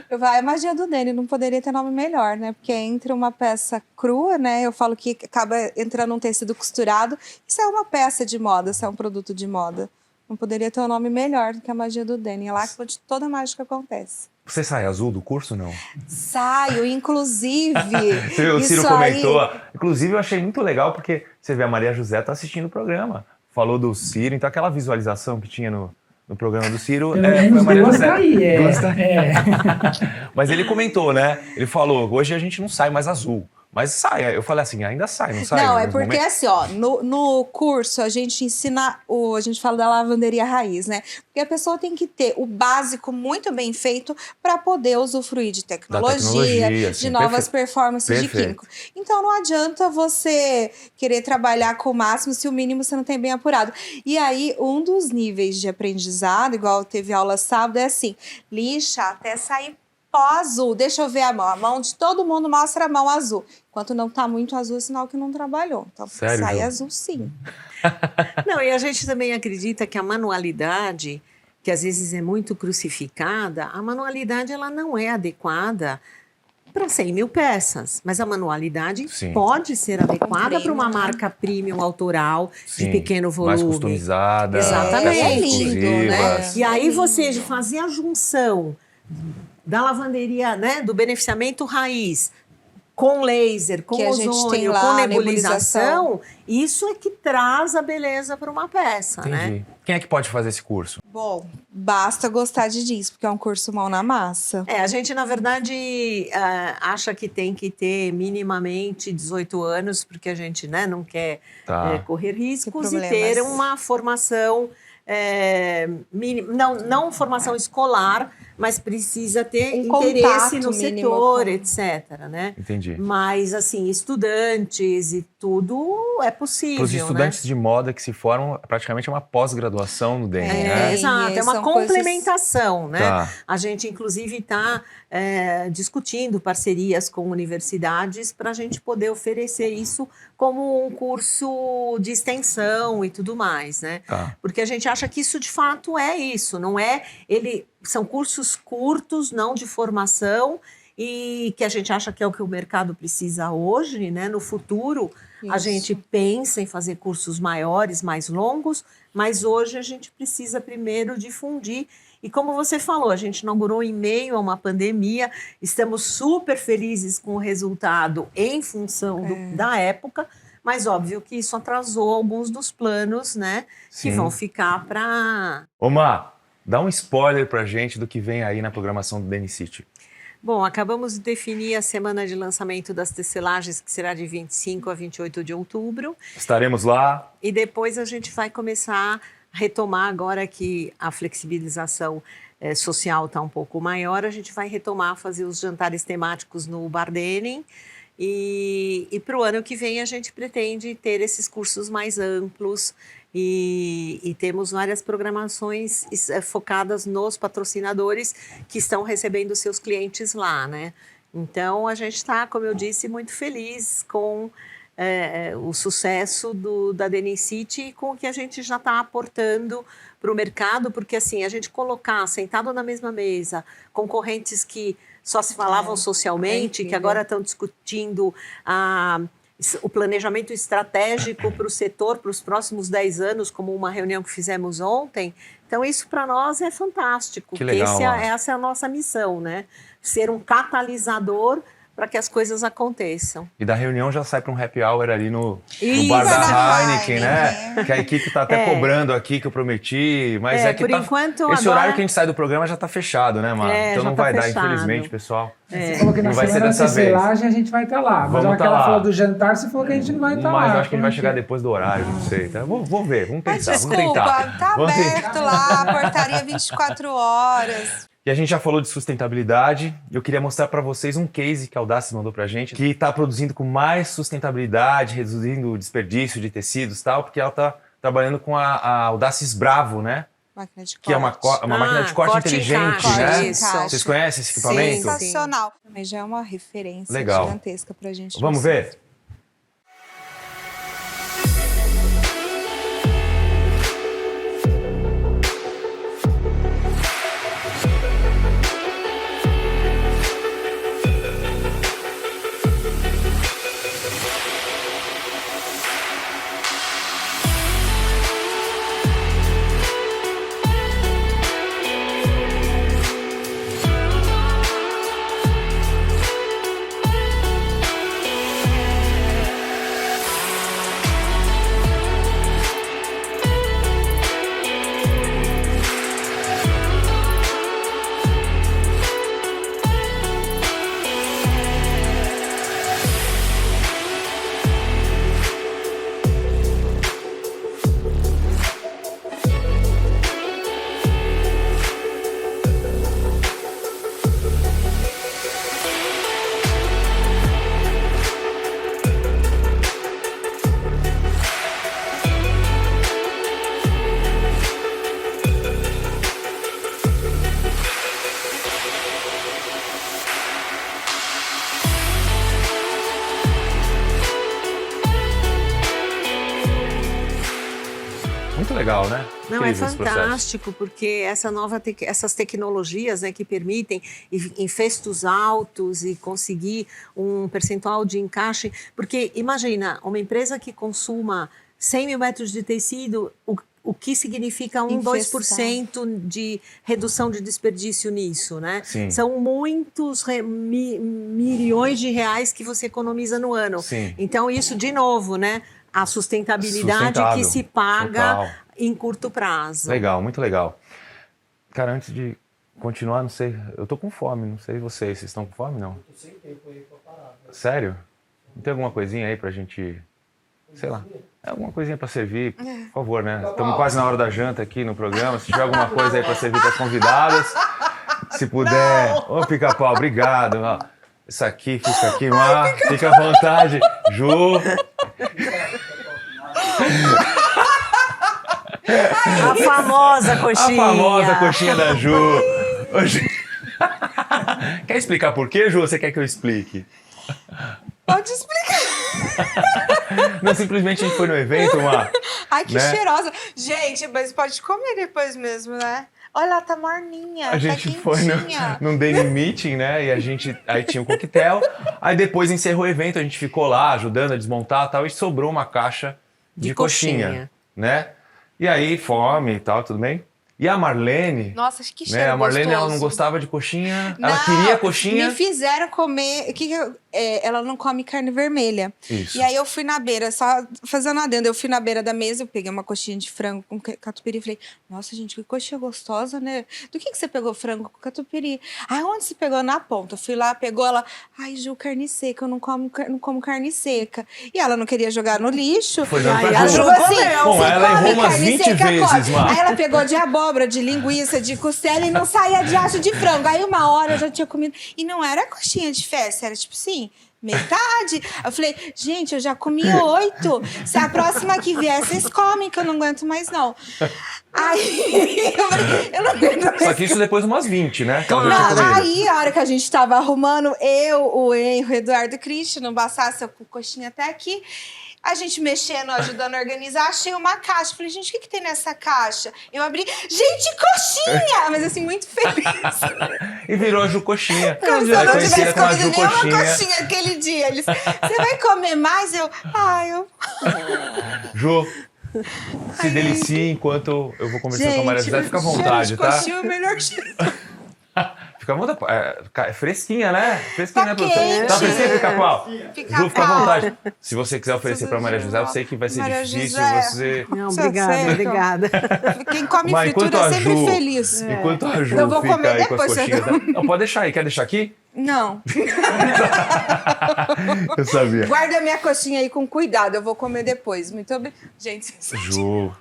É magia do denim, não poderia ter nome melhor, né? Porque entre uma peça crua, né? Eu falo que acaba entrando um tecido costurado. Isso é uma peça de moda, isso é um produto de moda. Não poderia ter um nome melhor do que a magia do denim. É lá que toda a mágica acontece. Você sai azul do curso, não? Saio, inclusive. O Ciro comentou. Inclusive, eu achei muito legal, porque você vê, a Maria José tá assistindo o programa. Falou do Ciro, então aquela visualização que tinha no programa do Ciro... Pelo menos foi a Maria duas José. tá aí, Duas tá aí. Mas ele comentou, né? Ele falou, hoje a gente não sai mais azul. Mas sai, eu falei assim, ainda sai, não sai? Não, é porque assim, ó, no curso a gente ensina, a gente fala da lavanderia raiz, né? Porque a pessoa tem que ter o básico muito bem feito para poder usufruir de tecnologia, de novas performances de químico. Então não adianta você querer trabalhar com o máximo se o mínimo você não tem bem apurado. E aí, um dos níveis de aprendizado, igual teve aula sábado, é assim, lixa até sair pó azul. Deixa eu ver a mão. A mão de todo mundo mostra a mão azul. Enquanto não tá muito azul, é sinal que não trabalhou. Então, sério, sai Ju? azul, sim. Não, e a gente também acredita que a manualidade, que às vezes é muito crucificada, a manualidade ela não é adequada para 100 mil peças. Mas a manualidade pode ser adequada para uma marca premium autoral, de pequeno volume. Mais customizada. Exatamente. É lindo, né? E aí você fazer a junção da lavanderia, né, do beneficiamento raiz, com laser, com ozônio, com nebulização, isso é que traz a beleza para uma peça, né? Quem é que pode fazer esse curso? Bom, basta gostar de jeans, porque é um curso mão na massa. A gente, na verdade, acha que tem que ter minimamente 18 anos, porque a gente, né, não quer correr riscos e ter uma formação, não formação escolar, mas precisa ter interesse no setor, etc, né? Entendi. Mas, assim, estudantes e tudo é possível, para os estudantes de moda que se formam, praticamente é uma pós-graduação no denim, né? Exato, é uma complementação, né? Tá. A gente, inclusive, está discutindo parcerias com universidades para a gente poder oferecer isso como um curso de extensão e tudo mais, né? Tá. Porque a gente acha que isso, de fato, é isso, não é... São cursos curtos, não de formação, e que a gente acha que é o que o mercado precisa hoje, né? No futuro, a gente pensa em fazer cursos maiores, mais longos, mas hoje a gente precisa primeiro difundir. E como você falou, a gente inaugurou em meio a uma pandemia, estamos super felizes com o resultado em função da época, mas óbvio que isso atrasou alguns dos planos, né? Que vão ficar para... Ô, Má, dá um spoiler pra gente do que vem aí na programação do Denicity. Bom, acabamos de definir a semana de lançamento das tecelagens, que será de 25 a 28 de outubro. Estaremos lá. E depois a gente vai começar a retomar, agora que a flexibilização social está um pouco maior, a gente vai retomar, fazer os jantares temáticos no Bar Denim. E para o ano que vem a gente pretende ter esses cursos mais amplos, e temos várias programações focadas nos patrocinadores que estão recebendo seus clientes lá, né? Então, a gente está, como eu disse, muito feliz com o sucesso da Denim City e com o que a gente já está aportando para o mercado, porque assim, a gente colocar sentado na mesma mesa concorrentes que só se falavam socialmente, que agora estão discutindo o planejamento estratégico para o setor para os próximos 10 anos, como uma reunião que fizemos ontem. Então, isso para nós é fantástico. Que legal, essa é a nossa missão, né? Ser um catalisador para que as coisas aconteçam. E da reunião já sai para um happy hour ali no Isso. bar da Da Heineken, né? Que a equipe tá até cobrando aqui, que eu prometi, mas é que por enquanto, esse agora... horário que a gente sai do programa já tá fechado, né, Mara? Então já não tá vai dar, fechado. infelizmente, pessoal. Você falou que na Não vai ser semana dessa de vez. selagem a gente vai estar lá. Mas Vamos a hora que tá ela lá. falou do jantar, você falou que a gente não vai estar lá. Mas eu acho que a gente vai Como chegar que- depois do horário, não sei. Tá? Vou ver, vamos Mas tentar. Vamos desculpa, tentar. tá Vamos tentar. aberto lá, portaria 24 horas. E a gente já falou de sustentabilidade. Eu queria mostrar para vocês um case que a Audaces mandou pra gente, que está produzindo com mais sustentabilidade, reduzindo o desperdício de tecidos e tal, porque ela está trabalhando com a Audaces Bravo, né? Máquina de corte. Que é uma máquina de corte corte em inteligente, caixa, né? isso. Vocês conhecem esse equipamento? Sim. Sensacional. Também já é uma referência Legal. gigantesca pra gente. Vamos ver? Muito legal, né? Não, é Incrível esse processo. fantástico, porque essas tecnologias, né, que permitem em festos altos e conseguir um percentual de encaixe, porque imagina, uma empresa que consuma 100 mil metros de tecido, o que significa 2% de redução de desperdício nisso, né? Sim. São muitos milhões de reais que você economiza no ano. Sim. Então, isso, de novo, né? A sustentabilidade Sustentável. que se paga Total. em curto prazo. Legal, muito legal. Cara, antes de continuar, não sei, eu tô com fome, não sei vocês estão com fome, não? Tô sem tempo aí pra parar. Sério? Não tem alguma coisinha aí pra gente, sei lá, alguma coisinha pra servir, por favor, né? Estamos quase na hora da janta aqui no programa, se tiver alguma coisa aí pra servir pras convidadas, se puder. Ô, Pica-Pau, obrigado. Ó, isso aqui, fica aqui, Mar, fica à vontade. Ju. A famosa coxinha. A famosa coxinha da Ju. Hoje... Quer explicar por quê, Ju? Ou você quer que eu explique? Pode explicar. Não, simplesmente a gente foi no evento, Mar. Ai, que né? cheirosa. Gente, mas pode comer depois mesmo, né? Olha, ela tá morninha, A gente tá foi quentinha. num daily meeting, né? E a gente aí tinha um coquetel. Aí depois encerrou o evento, a gente ficou lá ajudando a desmontar e tal, e sobrou uma caixa de coxinha, né? E aí, fome e tal, tudo bem? E a Marlene, Nossa, que cheiro né? A Marlene, ela não gostoso. gostava de coxinha, ela Não, queria coxinha. Me fizeram comer. Ela não come carne vermelha. Isso. E aí eu fui na beira, só fazendo adendo, eu fui na beira da mesa, eu peguei uma coxinha de frango com catupiry e falei, nossa, gente, que coxinha gostosa, né? Do que você pegou frango com catupiry? Ai, onde você pegou? Na ponta. Eu fui lá, pegou ela, ai, Ju, carne seca, eu não como carne seca. E ela não queria jogar no lixo. Foi dando Aí pra ela Ju. jogou assim, Bom, você ela come errou umas carne 20 seca, vezes, come. Mar. Aí ela pegou de abóbora, de linguiça, de costela e não saía de acho de frango. Aí uma hora eu já tinha comido. E não era coxinha de festa, era tipo assim, metade. Eu falei, gente, eu já comi 8. Se a próxima que vier, vocês comem, que eu não aguento mais, não. Aí, eu falei, eu não aguento mais. Só que isso depois de umas 20, né? Aquelas Não, 20 comidas. aí, a hora que a gente tava arrumando, eu, o Henry, o Eduardo e o Christian, não bastasse eu com o coxinha até aqui, a gente mexendo, ajudando a organizar, achei uma caixa. Falei, gente, o que tem nessa caixa? Eu abri, gente, coxinha! Mas assim, muito feliz. E virou a Ju Coxinha. Como se Já eu é não conhecida tivesse como a comido Ju nenhuma Coxinha. coxinha aquele dia. Eles, você vai comer mais? Eu, eu... Ju, se delicie enquanto eu vou conversar com a Maria José. Fica à vontade, cheiro de tá? coxinha é o melhor cheiro. Fica à vontade. É fresquinha, né? Fresquinha, Tá né, produção? quente. Tá fresquinha, Pica-Pau? Fica Ju, fica à pau. vontade. Se você quiser oferecer pra Maria José, eu sei que vai ser Maria difícil José. você... Não, Você obrigada, aceita? obrigada. Quem come Mas enquanto fritura a é sempre Ju- feliz. Enquanto a Ju Eu vou fica comer aí com as depois, coxinhas... você Não, pode deixar aí. Quer deixar aqui? Não. Eu sabia. Guarda a minha coxinha aí com cuidado, eu vou comer depois. Muito obrigada. Gente, Ju...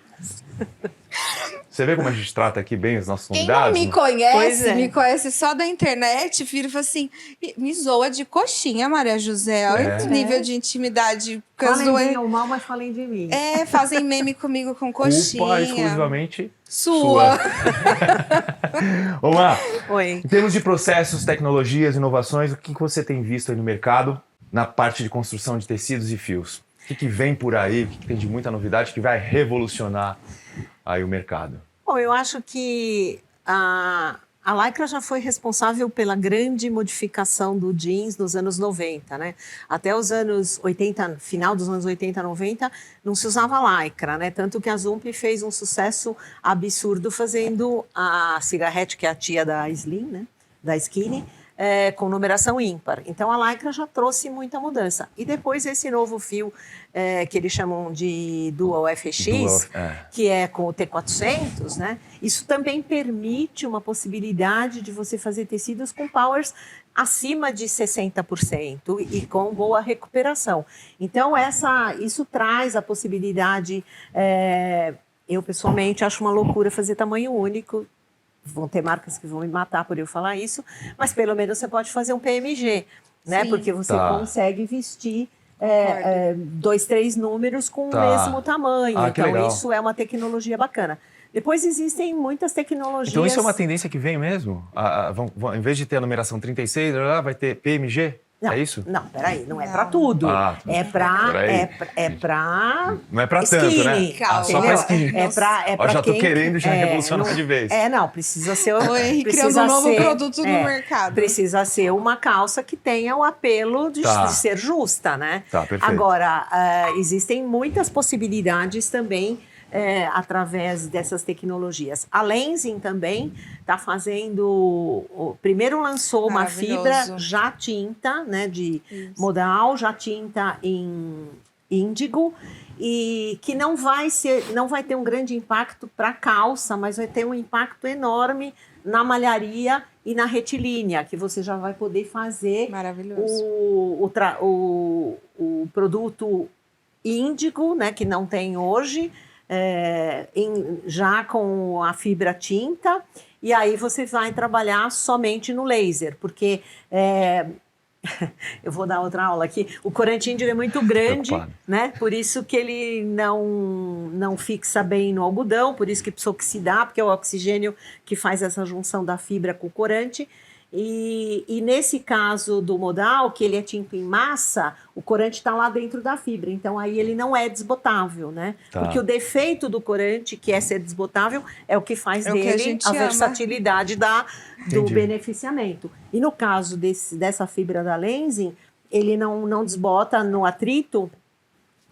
Você vê como a gente trata aqui bem os nossos quem não convidados? me Pois conhece, é. me conhece só da internet, vira e fala assim, me zoa de coxinha, Maria José. Olha É. esse nível de intimidade. Porque eu Falem bem zoei. ou mal, mas falem de mim. Fazem meme comigo com coxinha. Culpa exclusivamente Sua. Vamos lá. Oi. Em termos de processos, tecnologias, inovações, o que você tem visto aí no mercado na parte de construção de tecidos e fios? O que vem por aí, o que tem de muita novidade que vai revolucionar aí o mercado? Bom, eu acho que a Lycra já foi responsável pela grande modificação do jeans nos anos 90, né? Até os anos 80, final dos anos 80, 90, não se usava Lycra, né? Tanto que a Zump fez um sucesso absurdo fazendo a cigarrete, que é a tia da Slim, né? Da Skinny, com numeração ímpar. Então, a Lycra já trouxe muita mudança. E depois, esse novo fio, que eles chamam de Dual FX, que é com o T400, né? Isso também permite uma possibilidade de você fazer tecidos com powers acima de 60% e com boa recuperação. Então, isso traz a possibilidade... eu, pessoalmente, acho uma loucura fazer tamanho único. Vão ter marcas que vão me matar por eu falar isso, mas pelo menos você pode fazer um PMG, né? Sim. Porque você consegue vestir 2, 3 números com o mesmo tamanho. Ah, que então, legal. isso é uma tecnologia bacana. Depois existem muitas tecnologias. Então isso é uma tendência que vem mesmo? Em vez de ter a numeração 36, vai ter PMG? Não, É isso? Não, peraí, não é para tudo. Ah, É para não é pra tanto, né? skinny, Só pra skinny. É para Ó, já tô quem... querendo já revolucionar de vez. Não, precisa ser... O Henry criando um novo produto no mercado. Precisa ser uma calça que tenha o apelo de ser justa, né? Tá, perfeito. Agora, existem muitas possibilidades também através dessas tecnologias. A Lenzing também está fazendo... Primeiro lançou uma fibra já tinta, né, de modal, já tinta em índigo, e que não vai ter um grande impacto para a calça, mas vai ter um impacto enorme na malharia e na retilínea, que você já vai poder fazer o produto índigo, né, que não tem hoje, já com a fibra tinta, e aí você vai trabalhar somente no laser, porque eu vou dar outra aula aqui, o corante índigo é muito grande, né? Por isso que ele não fixa bem no algodão, por isso que precisa oxidar, porque é o oxigênio que faz essa junção da fibra com o corante. E nesse caso do modal, que ele é tinta em massa, o corante está lá dentro da fibra, então aí ele não é desbotável, né? Porque o defeito do corante, que é ser desbotável, é o que faz dele a versatilidade do beneficiamento. E no caso dessa fibra da Lenzing, ele não desbota no atrito,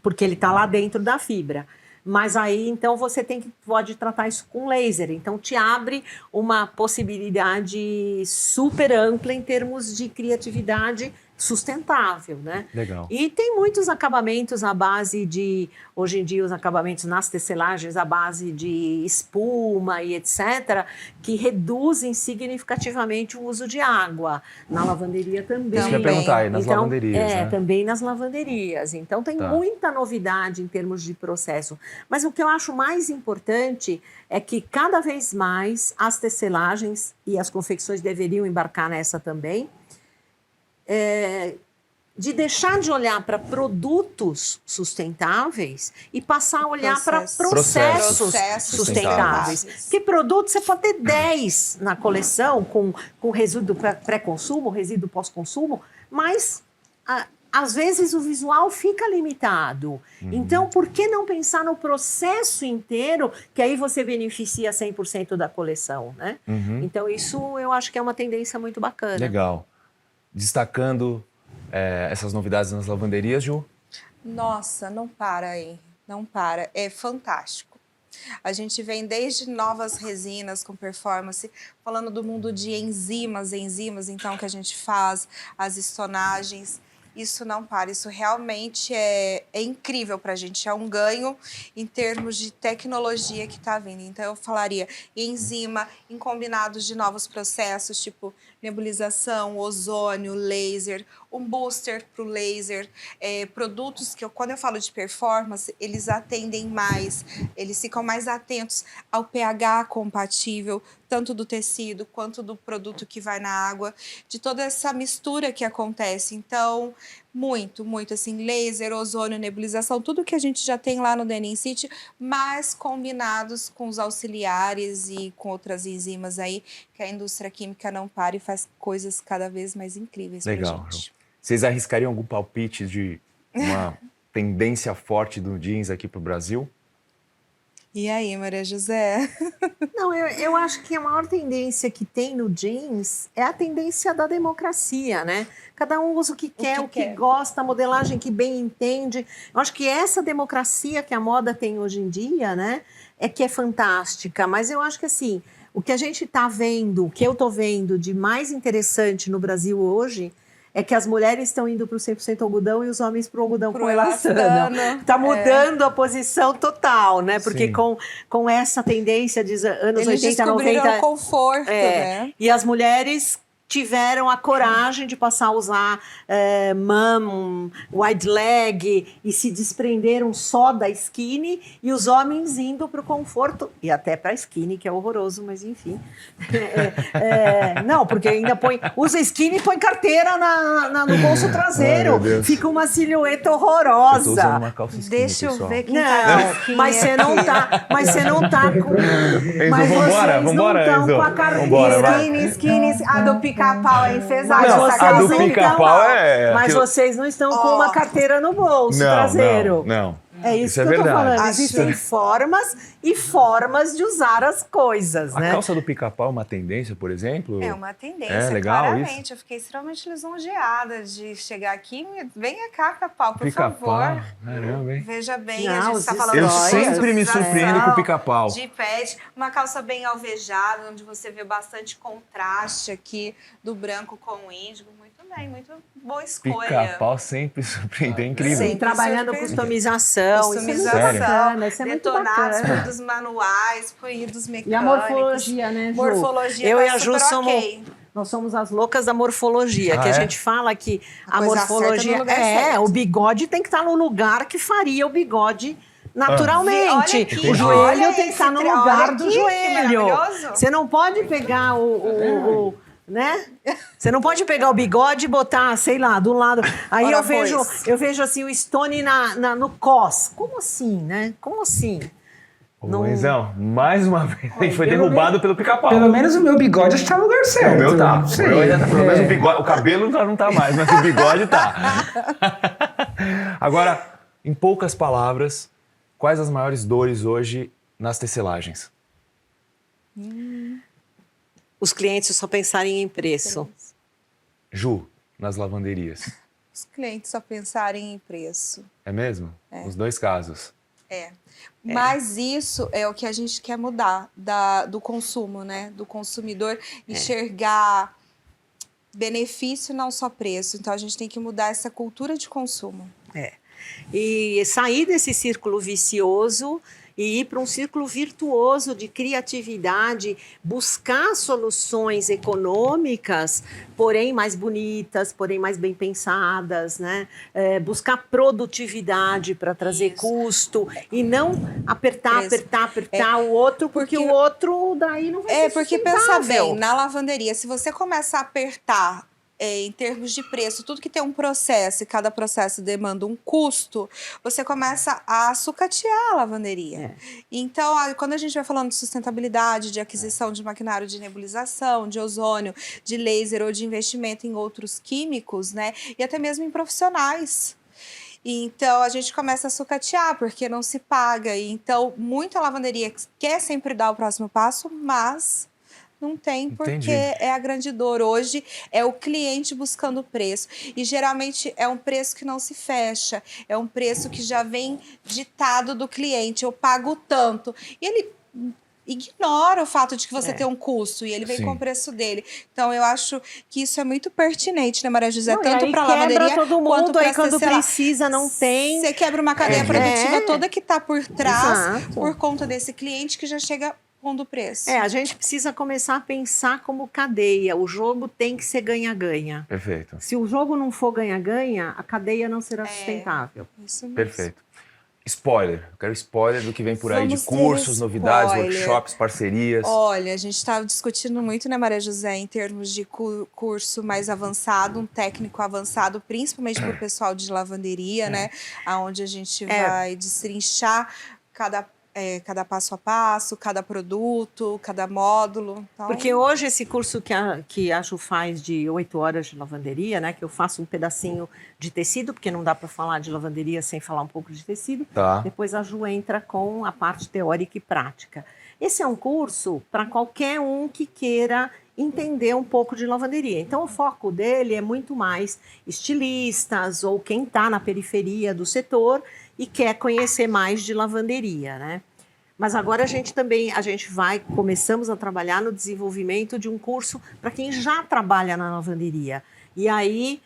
porque ele está lá dentro da fibra. Mas aí, então, você pode tratar isso com laser. Então, te abre uma possibilidade super ampla em termos de criatividade sustentável, né? Legal. E tem muitos acabamentos à base de, hoje em dia, os acabamentos nas tecelagens à base de espuma e etc., que reduzem significativamente o uso de água. Na lavanderia também. Isso que eu ia perguntar aí, nas lavanderias, né? Também nas lavanderias. Então, tem muita novidade em termos de processo. Mas o que eu acho mais importante é que, cada vez mais, as tecelagens, e as confecções deveriam embarcar nessa também, de deixar de olhar para produtos sustentáveis e passar a olhar para processos sustentáveis. Porque produto você pode ter 10 na coleção com resíduo pré-consumo, resíduo pós-consumo, mas às vezes o visual fica limitado. Então, por que não pensar no processo inteiro, que aí você beneficia 100% da coleção, né? Então, isso eu acho que é uma tendência muito bacana. Legal. Destacando essas novidades nas lavanderias, Ju? Nossa, não para aí, não para. É fantástico. A gente vem desde novas resinas com performance, falando do mundo de enzimas, então, que a gente faz, as estonagens. Isso não para, isso realmente é incrível para a gente, é um ganho em termos de tecnologia que está vindo. Então, eu falaria enzima, em combinados de novos processos, tipo nebulização, ozônio, laser, um booster para o laser, produtos que, quando eu falo de performance, eles atendem mais, eles ficam mais atentos ao pH compatível, tanto do tecido quanto do produto que vai na água, de toda essa mistura que acontece. Então, muito, assim, laser, ozônio, nebulização, tudo que a gente já tem lá no Denim City, mas combinados com os auxiliares e com outras enzimas aí, que a indústria química não para e faz coisas cada vez mais incríveis pra gente. Vocês arriscariam algum palpite de uma tendência forte do jeans aqui pro Brasil? E aí, Maria José? Não, eu acho que a maior tendência que tem no jeans é a tendência da democracia, né? Cada um usa o que quer, o que gosta, a modelagem que bem entende. Eu acho que essa democracia que a moda tem hoje em dia, né, é que é fantástica. Mas eu acho que, assim, o que a gente está vendo, o que eu estou vendo de mais interessante no Brasil hoje é que as mulheres estão indo para o 100% algodão e os homens para o algodão com elastano. Está mudando a posição total, né? Porque com essa tendência de anos 80, 90... o conforto, né? E as mulheres tiveram a coragem de passar a usar wide leg e se desprenderam só da skinny, e os homens indo para o conforto e até para a skinny, que é horroroso, mas enfim. Não, porque ainda usa skinny e põe carteira no bolso traseiro. Ai, fica uma silhueta horrorosa. Eu tô usando uma calça skinny, Deixa pessoal. eu ver quem Não, tá mas você não tá com... Enzo, Mas vambora, vocês não estão Enzo. com a carteira. Vambora, vai. Skinny, a do pica-pau é enfesada. Não, essa a do calça. pica-pau é... Mas aquilo- vocês não estão com uma carteira no bolso traseiro. Não. É isso é que eu tô verdade. falando. Existem formas e formas de usar as coisas, A né? calça do pica-pau é uma tendência, por exemplo? É uma tendência, É legal claramente. isso? Eu fiquei extremamente lisonjeada de chegar aqui. Venha cá, pica-pau, por Pica-pau, favor. caramba, hein? Veja bem, Não, a gente os está falando Eu Olha, sempre me utilização surpreendo com o pica-pau. de pet, uma calça bem alvejada, onde você vê bastante contraste aqui do branco com o índigo. Muito boa escolha. Pica-pau sempre surpreendeu, é incrível. Sim, trabalhando Super- customização. Isso é muito Customização, bacana, isso é muito detonados bacana. por dos manuais, por dos mecânicos. E a morfologia, né, Ju? Morfologia Eu tá e a Ju super somos... ok. Nós somos as loucas da morfologia, Ah, que a é? gente fala que A a coisa morfologia certa no lugar certo. o bigode tem que estar no lugar que faria o bigode naturalmente. Olha aqui, o joelho olha tem que estar no esse lugar olha do aqui, que joelho. maravilhoso. Você não pode pegar né? Você não pode pegar o bigode e botar, sei lá, do lado. Aí Ora, eu vejo assim o Stone no cos. Como assim, né? Como assim? Ô, Enzão, mais uma vez ele foi derrubado pelo pica-pau. Pelo menos o meu bigode está no lugar certo. O meu tá. Não sei. O meu ainda tá. Pelo menos o bigode. O cabelo não tá mais, mas o bigode tá. Agora, em poucas palavras, quais as maiores dores hoje nas tecelagens? Os clientes só pensarem em preço. Ju, nas lavanderias. Os clientes só pensarem em preço. É mesmo? Os dois casos. Mas isso é o que a gente quer mudar do consumo, né? Do consumidor enxergar benefício, não só preço. Então a gente tem que mudar essa cultura de consumo. E sair desse círculo vicioso e ir para um círculo virtuoso de criatividade, buscar soluções econômicas, porém mais bonitas, porém mais bem pensadas, né? Buscar produtividade para trazer custo e não apertar o outro, porque o outro daí não vai ser Porque pensa sustentável. bem, na lavanderia, se você começa a apertar em termos de preço, tudo que tem um processo e cada processo demanda um custo, você começa a sucatear a lavanderia. Então, quando a gente vai falando de sustentabilidade, de aquisição de maquinário de nebulização, de ozônio, de laser ou de investimento em outros químicos, né? E até mesmo em profissionais. Então, a gente começa a sucatear, porque não se paga. Então, muita lavanderia quer sempre dar o próximo passo, mas não tem, porque Entendi. é a grande dor. Hoje é o cliente buscando preço. E geralmente é um preço que não se fecha. É um preço que já vem ditado do cliente. Eu pago tanto. E ele ignora o fato de que você tem um custo e ele vem Sim. com o preço dele. Então, eu acho que isso é muito pertinente, né, Maria José? Não, Tanto para a lavanderia todo quanto mundo, para aí quando precisa não tem. Você quebra uma cadeia produtiva toda que está por trás Exato. por conta desse cliente que já chega pondo preço. A gente precisa começar a pensar como cadeia. O jogo tem que ser ganha-ganha. Perfeito. Se o jogo não for ganha-ganha, a cadeia não será sustentável. Isso mesmo. Perfeito. Spoiler. Eu quero spoiler do que vem por aí Vamos de ter cursos, novidades, spoiler. workshops, parcerias. Olha, a gente estava discutindo muito, né, Maria José, em termos de curso mais avançado, um técnico avançado, principalmente para o pessoal de lavanderia, né? Onde a gente vai destrinchar cada passo a passo, cada produto, cada módulo. Então, Porque hoje esse curso que a Ju faz de 8 horas de lavanderia, né? Que eu faço um pedacinho de tecido, porque não dá para falar de lavanderia sem falar um pouco de tecido. Tá. Depois a Ju entra com a parte teórica e prática. Esse é um curso para qualquer um que queira entender um pouco de lavanderia. Então, o foco dele é muito mais estilistas ou quem está na periferia do setor e quer conhecer mais de lavanderia, né? Mas agora começamos a trabalhar no desenvolvimento de um curso para quem já trabalha na lavanderia. E aí,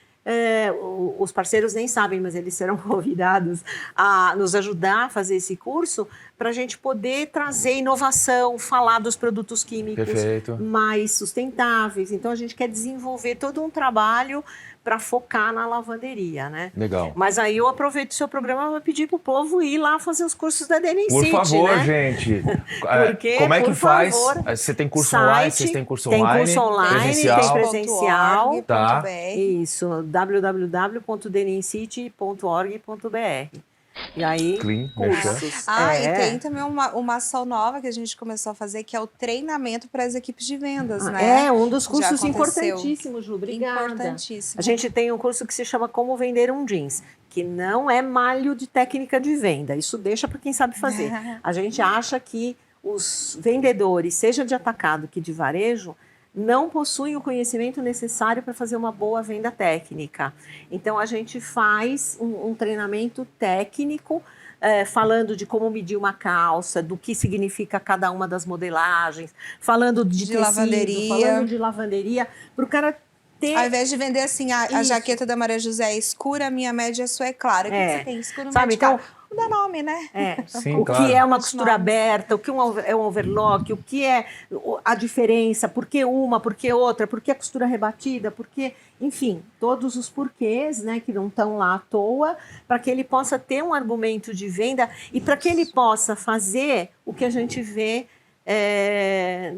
os parceiros nem sabem, mas eles serão convidados a nos ajudar a fazer esse curso para a gente poder trazer inovação, falar dos produtos químicos Perfeito. mais sustentáveis. Então, a gente quer desenvolver todo um trabalho para focar na lavanderia, né? Legal. Mas aí eu aproveito o seu programa para pedir para o povo ir lá fazer os cursos da Denim Por City, favor, né? gente. Porque, Como é que por faz? favor, Você tem curso site, online? Vocês têm curso tem online? curso online, presencial? tem presencial. Tá. Isso, www.denincity.org.br. E aí, Clean, cursos. e tem também uma ação nova que a gente começou a fazer, que é o treinamento para as equipes de vendas, né? É um dos Já cursos aconteceu. importantíssimos, Ju. Obrigada. Importantíssimo. A gente tem um curso que se chama Como Vender um Jeans, que não é malho de técnica de venda. Isso deixa para quem sabe fazer. A gente acha que os vendedores, seja de atacado que de varejo, não possuem o conhecimento necessário para fazer uma boa venda técnica. Então, a gente faz um treinamento técnico, falando de como medir uma calça, do que significa cada uma das modelagens, falando de tecido, lavanderia. falando de lavanderia, para o cara ter... Ao invés de vender assim, a jaqueta da Maria José é escura, a minha média é sua é clara. O que você tem? Escuro, Sabe, médio, então, claro. Dá nome, né? Sim, o claro. que é uma costura aberta, o que é um overlock, o que é a diferença, por que uma, por que outra, por que a costura rebatida, por que... Enfim, todos os porquês, né, que não estão lá à toa, para que ele possa ter um argumento de venda e para que ele possa fazer o que a gente vê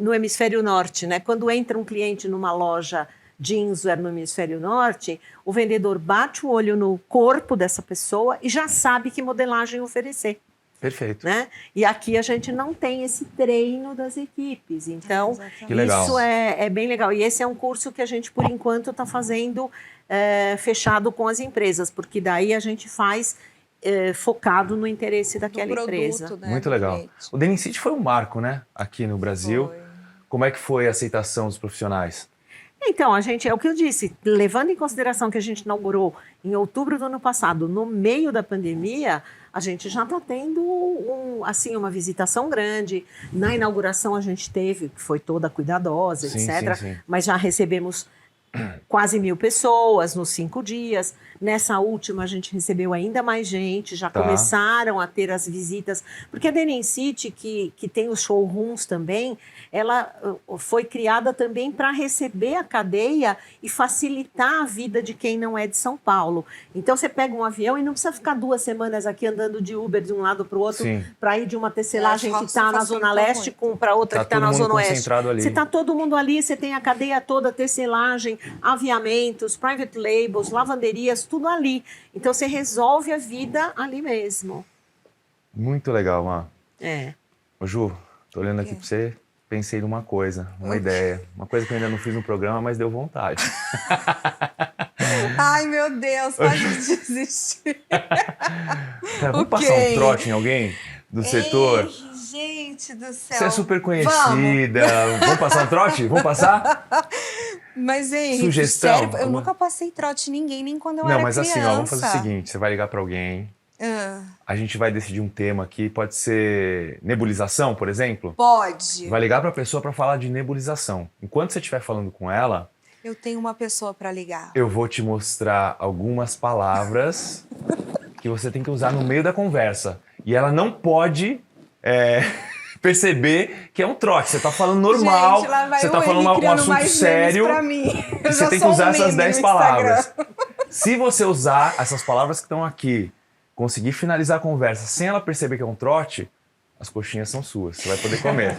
no hemisfério norte, né? Quando entra um cliente numa loja jeanswear no hemisfério norte, o vendedor bate o olho no corpo dessa pessoa e já sabe que modelagem oferecer. Perfeito. Né? E aqui a gente não tem esse treino das equipes. Então, Que legal. isso é bem legal. E esse é um curso que a gente, por enquanto, está fazendo fechado com as empresas, porque daí a gente faz focado no interesse daquela produto, empresa. né? Muito legal. O Denim City foi um marco, né? Aqui no Brasil. Foi. Como é que foi a aceitação dos profissionais? Então, é o que eu disse, levando em consideração que a gente inaugurou em outubro do ano passado, no meio da pandemia, a gente já está tendo uma visitação grande. Na inauguração a gente teve, que foi toda cuidadosa, Sim, etc. sim. Mas já recebemos quase 1.000 pessoas nos 5 dias. Nessa última a gente recebeu ainda mais gente, já começaram a ter as visitas, porque a Denim City, que tem os showrooms também, ela foi criada também para receber a cadeia e facilitar a vida de quem não é de São Paulo. Então você pega um avião e não precisa ficar 2 semanas aqui andando de Uber de um lado para o outro para ir de uma tecelagem que está na Zona Leste para outra que está na Zona Oeste. Ali. Você está todo mundo ali, você tem a cadeia toda, tecelagem, tem aviamentos, private labels, lavanderias, tudo ali. Então você resolve a vida ali mesmo. Muito legal, Má. É. Ô, Ju, tô olhando aqui pra você, pensei numa coisa, uma ideia. Uma coisa que eu ainda não fiz no programa, mas deu vontade. Ai, meu Deus, pode desistir. Cara, vamos Ok. passar um trote em alguém do setor? Ei, gente do céu. Você é super conhecida. Vamos passar um trote? Vamos passar? Mas, Henrique, Sugestão? sério, eu Alguma- nunca passei trote em ninguém, nem quando eu Não, era mas criança. assim, ó, vamos fazer o seguinte: você vai ligar pra alguém, Ah, a gente vai decidir um tema aqui, pode ser nebulização, por exemplo. pode. Vai ligar pra pessoa pra falar de nebulização. Enquanto você estiver falando com ela, Eu tenho uma pessoa pra ligar. eu vou te mostrar algumas palavras que você tem que usar no meio da conversa. E ela não pode perceber que é um trote. Você tá falando normal, Gente, lá vai você tá o falando Henrique um criando assunto mais sério. memes pra mim. Eu E você já tem que sou um usar essas meme 10 no palavras. Instagram. Se você usar essas palavras que estão aqui, conseguir finalizar a conversa sem ela perceber que é um trote, as coxinhas são suas. Você vai poder comer.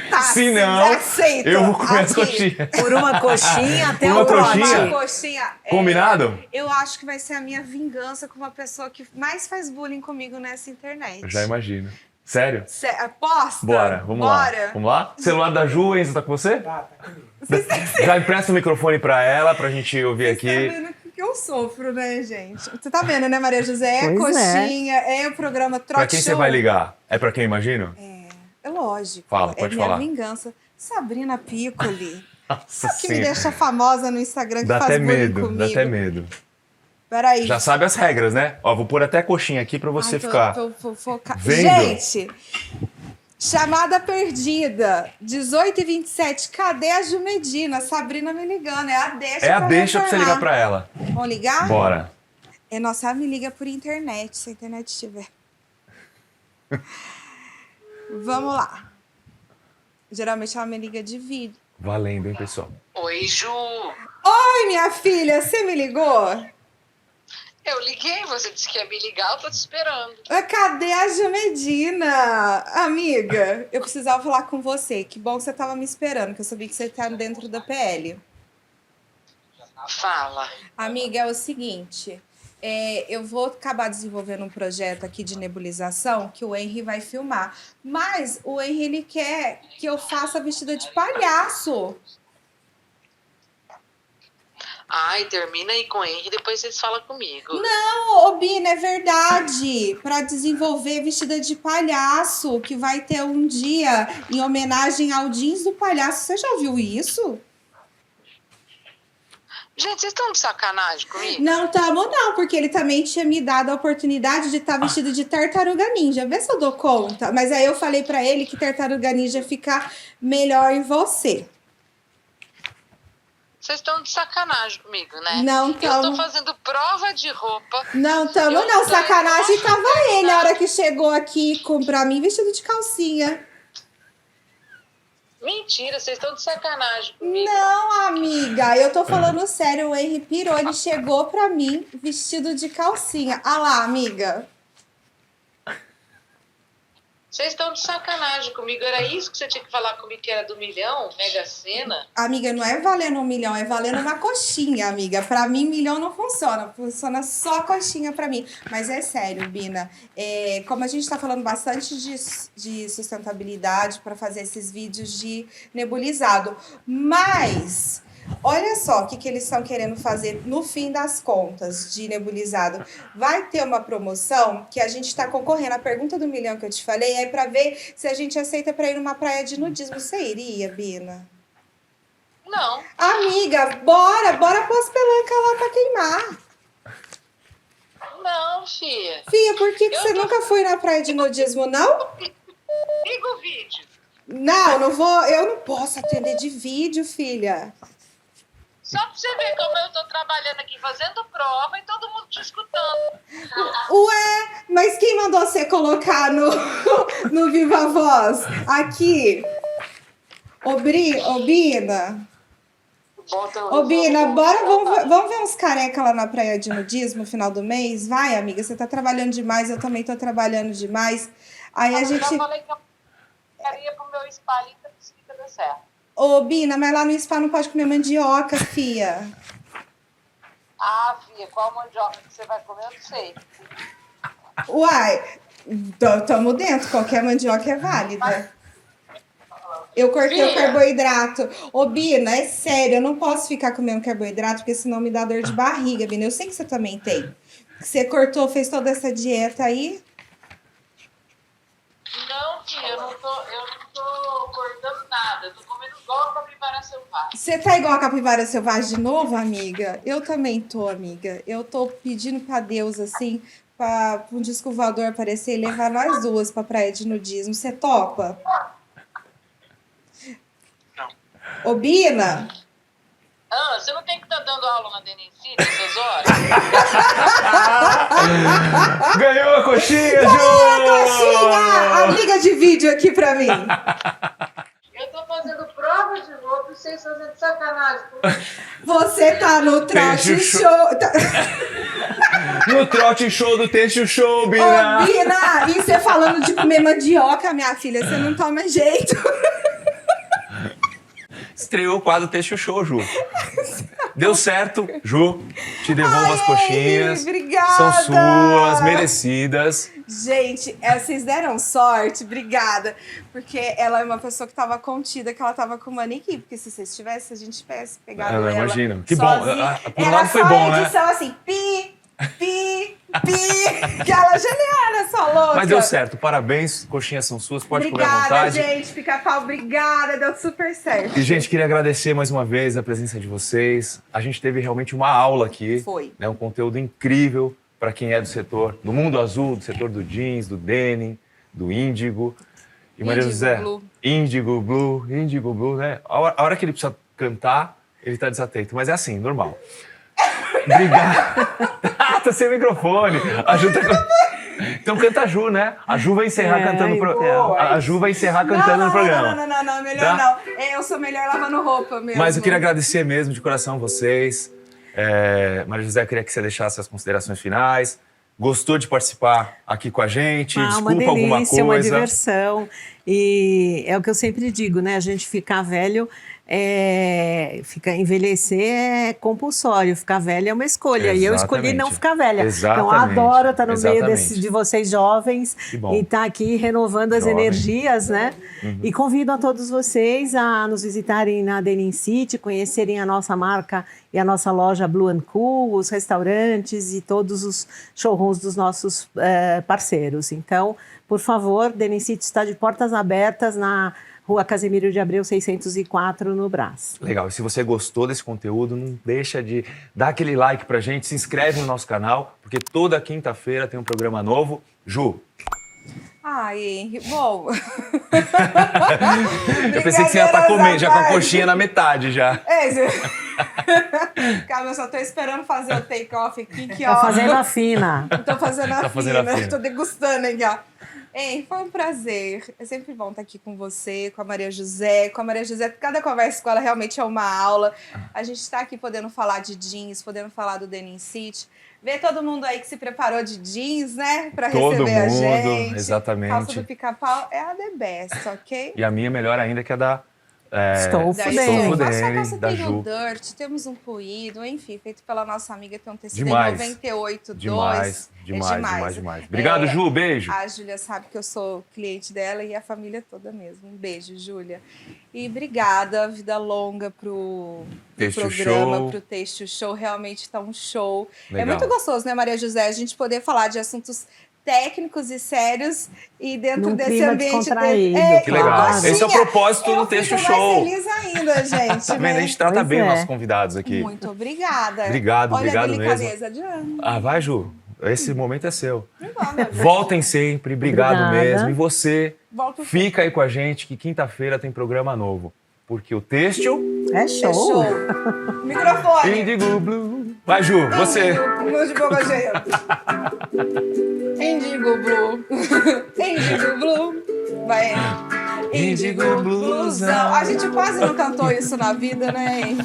Tá, Se não, aceito. eu vou comer as Aqui. coxinhas. Por uma coxinha até Por uma o trote. coxinha? Uma coxinha. Combinado? Eu acho que vai ser a minha vingança com uma pessoa que mais faz bullying comigo nessa internet. Eu já imagino. Sério? Aposta? Bora, vamos lá. Bora. Vamos lá? Celular da Ju, Enzo, tá com você? Tá comigo. Já empresta o microfone pra ela, pra gente ouvir Você tá aqui. vendo o que eu sofro, né, gente? Você tá vendo, né, Maria José? É Pois é. coxinha, é o programa Trote Pra quem você Show. vai ligar? É pra quem eu imagino? É lógico. Fala, pode é minha falar. vingança. Sabrina Piccoli. Nossa Sabe que me Senhora. deixa famosa no Instagram, que Dá faz até bullying medo, comigo? dá até medo. Peraí. Já sabe as regras, né? Ó, vou pôr até a coxinha aqui pra você Ai, ficar. tô focada. vendo. Gente, chamada perdida, 18h27. Cadê a Ju Medina? Sabrina me ligando. É a deixa É a pra deixa pra você retornar. ligar pra ela. Vamos ligar? Bora. É, nossa, ela me liga por internet, se a internet estiver. Vamos lá. Geralmente ela me liga de vídeo. Valendo, hein, pessoal? Oi, Ju. Oi, minha filha, você me ligou? Eu liguei, você disse que ia me ligar, eu tô te esperando. Cadê a Ju Medina? Amiga, eu precisava falar com você. Que bom que você estava me esperando, que eu sabia que você tá dentro da PL. Fala. Amiga, é o seguinte, eu vou acabar desenvolvendo um projeto aqui de nebulização que o Henry vai filmar. Mas o Henry, ele quer que eu faça vestida de palhaço. Ai, termina aí com o Henry, depois vocês falam comigo. Não, ô Bina, é verdade. Para desenvolver vestida de palhaço, que vai ter um dia em homenagem ao jeans do palhaço. Você já viu isso? Gente, vocês estão de sacanagem comigo? Não tamo não, porque ele também tinha me dado a oportunidade de estar vestido de tartaruga ninja. Vê se eu dou conta. Mas aí eu falei pra ele que tartaruga ninja fica melhor em você. Vocês estão de sacanagem comigo, né? Não Eu tô tamo. fazendo prova de roupa. Não tamo Eu não. tô- Sacanagem tava ele a hora que chegou aqui pra mim vestido de calcinha. Mentira, vocês estão de sacanagem comigo. Não, amiga, eu tô falando sério. O Henry pirou, ele chegou pra mim vestido de calcinha. Ah lá, amiga. Vocês estão de sacanagem comigo. Era isso que você tinha que falar comigo, que era do milhão, Mega Sena? Amiga, não é valendo 1 milhão, é valendo uma coxinha, amiga. Pra mim, 1 milhão não funciona. Funciona só coxinha pra mim. Mas é sério, Bina. Como a gente tá falando bastante de sustentabilidade pra fazer esses vídeos de nebulizado. Mas, olha só o que eles estão querendo fazer no fim das contas de nebulizado. Vai ter uma promoção que a gente tá concorrendo. A pergunta do milhão que eu te falei é pra ver se a gente aceita pra ir numa praia de nudismo. Você iria, Bina? Não. Amiga, bora pôr pelanca lá pra queimar. Não, filha. Fia, por que Eu você tô- nunca foi na praia de nudismo, não? Liga o vídeo. Não vou, eu não posso atender de vídeo, filha. Só pra você ver como eu tô trabalhando aqui, fazendo prova e todo mundo te escutando. Ué, mas quem mandou você colocar no Viva Voz? Aqui. Ô, Bina. Bota Ô, Bina, bora, vamos ver uns careca lá na praia de nudismo no final do mês? Vai, amiga, você tá trabalhando demais, eu também tô trabalhando demais. Aí a Eu gente... já falei que eu queria pro meu espalhinho pra conseguir dar certo. Ô, Bina, mas lá no spa não pode comer mandioca, fia. Ah, filha, qual mandioca que você vai comer, eu não sei. Uai, tamo dentro, qualquer mandioca é válida. Eu cortei o carboidrato. Ô, Bina, é sério, eu não posso ficar comendo carboidrato, porque senão me dá dor de barriga, Bina. Eu sei que você também tem. Você cortou, fez toda essa dieta aí? Não, filha, eu não tô cortando nada. Eu tô comendo igual a capivara selvagem. Você tá igual a capivara selvagem de novo, amiga? Eu também tô, amiga. Eu tô pedindo pra Deus, assim, pra um disco voador aparecer e levar nós duas pra praia de nudismo. Você topa? Não. Ô, Bina! Ah, você não tem que estar dando aula na Denicite essas horas? Ganhou a coxinha, Ju! Coxinha! Amiga de vídeo aqui pra mim. Eu tô fazendo prova de novo e vocês fazendo sacanagem. Você tá no trote Deixa o show. No trote show do Texto Show, Bina! Ô, Bina! E você falando de comer mandioca, minha filha, você não toma jeito. Estreou o quadro Texto Show, Ju. Deu certo, Ju. Te devolvo as coxinhas. Obrigada. São suas, merecidas. Gente, vocês deram sorte, obrigada. Porque ela é uma pessoa que tava contida, que ela tava com manequim. Porque se vocês tivessem, a gente tivesse pegado ela. Imagina. Que bom. Sozinha. Por um lado foi bom, né? Edição assim, pi, aquela genial, essa louca. Mas deu certo. Parabéns. Coxinhas são suas. Pode comer à Obrigada, vontade. gente. Pica-pau, obrigada. Deu super certo. E, gente, queria agradecer mais uma vez a presença de vocês. A gente teve realmente uma aula aqui. Foi. Né, um conteúdo incrível para quem é do setor, do mundo azul, do setor do jeans, do denim, do índigo. E Maria Índigo José, Blue. Índigo Blue, né? A hora que ele precisa cantar, ele tá desatento. Mas é assim, normal. Obrigado. Tá sem microfone. A Ju tá... Então canta a Ju, né? A Ju vai encerrar cantando no programa. A Ju vai encerrar cantando no programa. Não, melhor Tá? não. Eu sou melhor lavando roupa mesmo. Mas eu queria agradecer mesmo, de coração, vocês. Maria José, eu queria que você deixasse as considerações finais. Gostou de participar aqui com a gente? Desculpa uma alguma delícia, coisa. uma diversão. E é o que eu sempre digo, né? A gente ficar velho, envelhecer é compulsório, ficar velho é uma escolha. E eu escolhi não ficar velha. Então, adoro estar no meio de vocês jovens e estar aqui renovando as energias, né? Uhum. E convido a todos vocês a nos visitarem na Denim City, conhecerem a nossa marca e a nossa loja Blue & Cool, os restaurantes e todos os showrooms dos nossos parceiros. Então, por favor, Denim City está de portas abertas na Rua Casimiro de Abreu 604, no Brás. Legal. E se você gostou desse conteúdo, não deixa de dar aquele like pra gente, se inscreve no nosso canal, porque toda quinta-feira tem um programa novo. Ju. Ai, Henry, bom. Eu pensei que você ia estar comendo, já com a coxinha na metade já. Calma, eu só tô esperando fazer o take-off aqui. Que, tá fazendo a fina. Tô fazendo a fina. Tô degustando aqui, ó. Ei, foi um prazer. É sempre bom estar aqui com você, com a Maria José. Com a Maria José, cada conversa com ela realmente é uma aula. A gente está aqui podendo falar de jeans, podendo falar do Denim City. Ver todo mundo aí que se preparou de jeans, né? Pra receber a gente. Exatamente. Calça do Pica-Pau é a the best, ok? E a minha melhor ainda, que é da... Estofo A sua calça da tem Ju. o Dirt, temos um puído, enfim, feito pela nossa amiga, tem um tecido Demais. 98, Demais. demais. Obrigado, Ju, beijo. A Júlia sabe que eu sou cliente dela e a família toda mesmo. Um beijo, Júlia. E obrigada, vida longa pro programa, pro Texto Show. Realmente tá um show. Legal. É muito gostoso, né, Maria José? A gente poder falar de assuntos técnicos e sérios e dentro desse ambiente que legal. Esse é o propósito do Texto Show. Mais feliz ainda, gente. Né? A gente trata bem os nossos convidados aqui. Muito obrigada. Obrigado Olha a mesmo. delicadeza de Ana. Vai, Ju. Esse momento é seu. Voltem sempre. Obrigado mesmo. E você, fica aí com a gente que quinta-feira tem programa novo. Porque o Texto é show. Microfone. Índigo Blue. Vai, Ju, você. Blue de boca cheia. Índigo Blue. Índigo Blue. Vai. Índigo Bluesão. A gente quase não cantou isso na vida, né?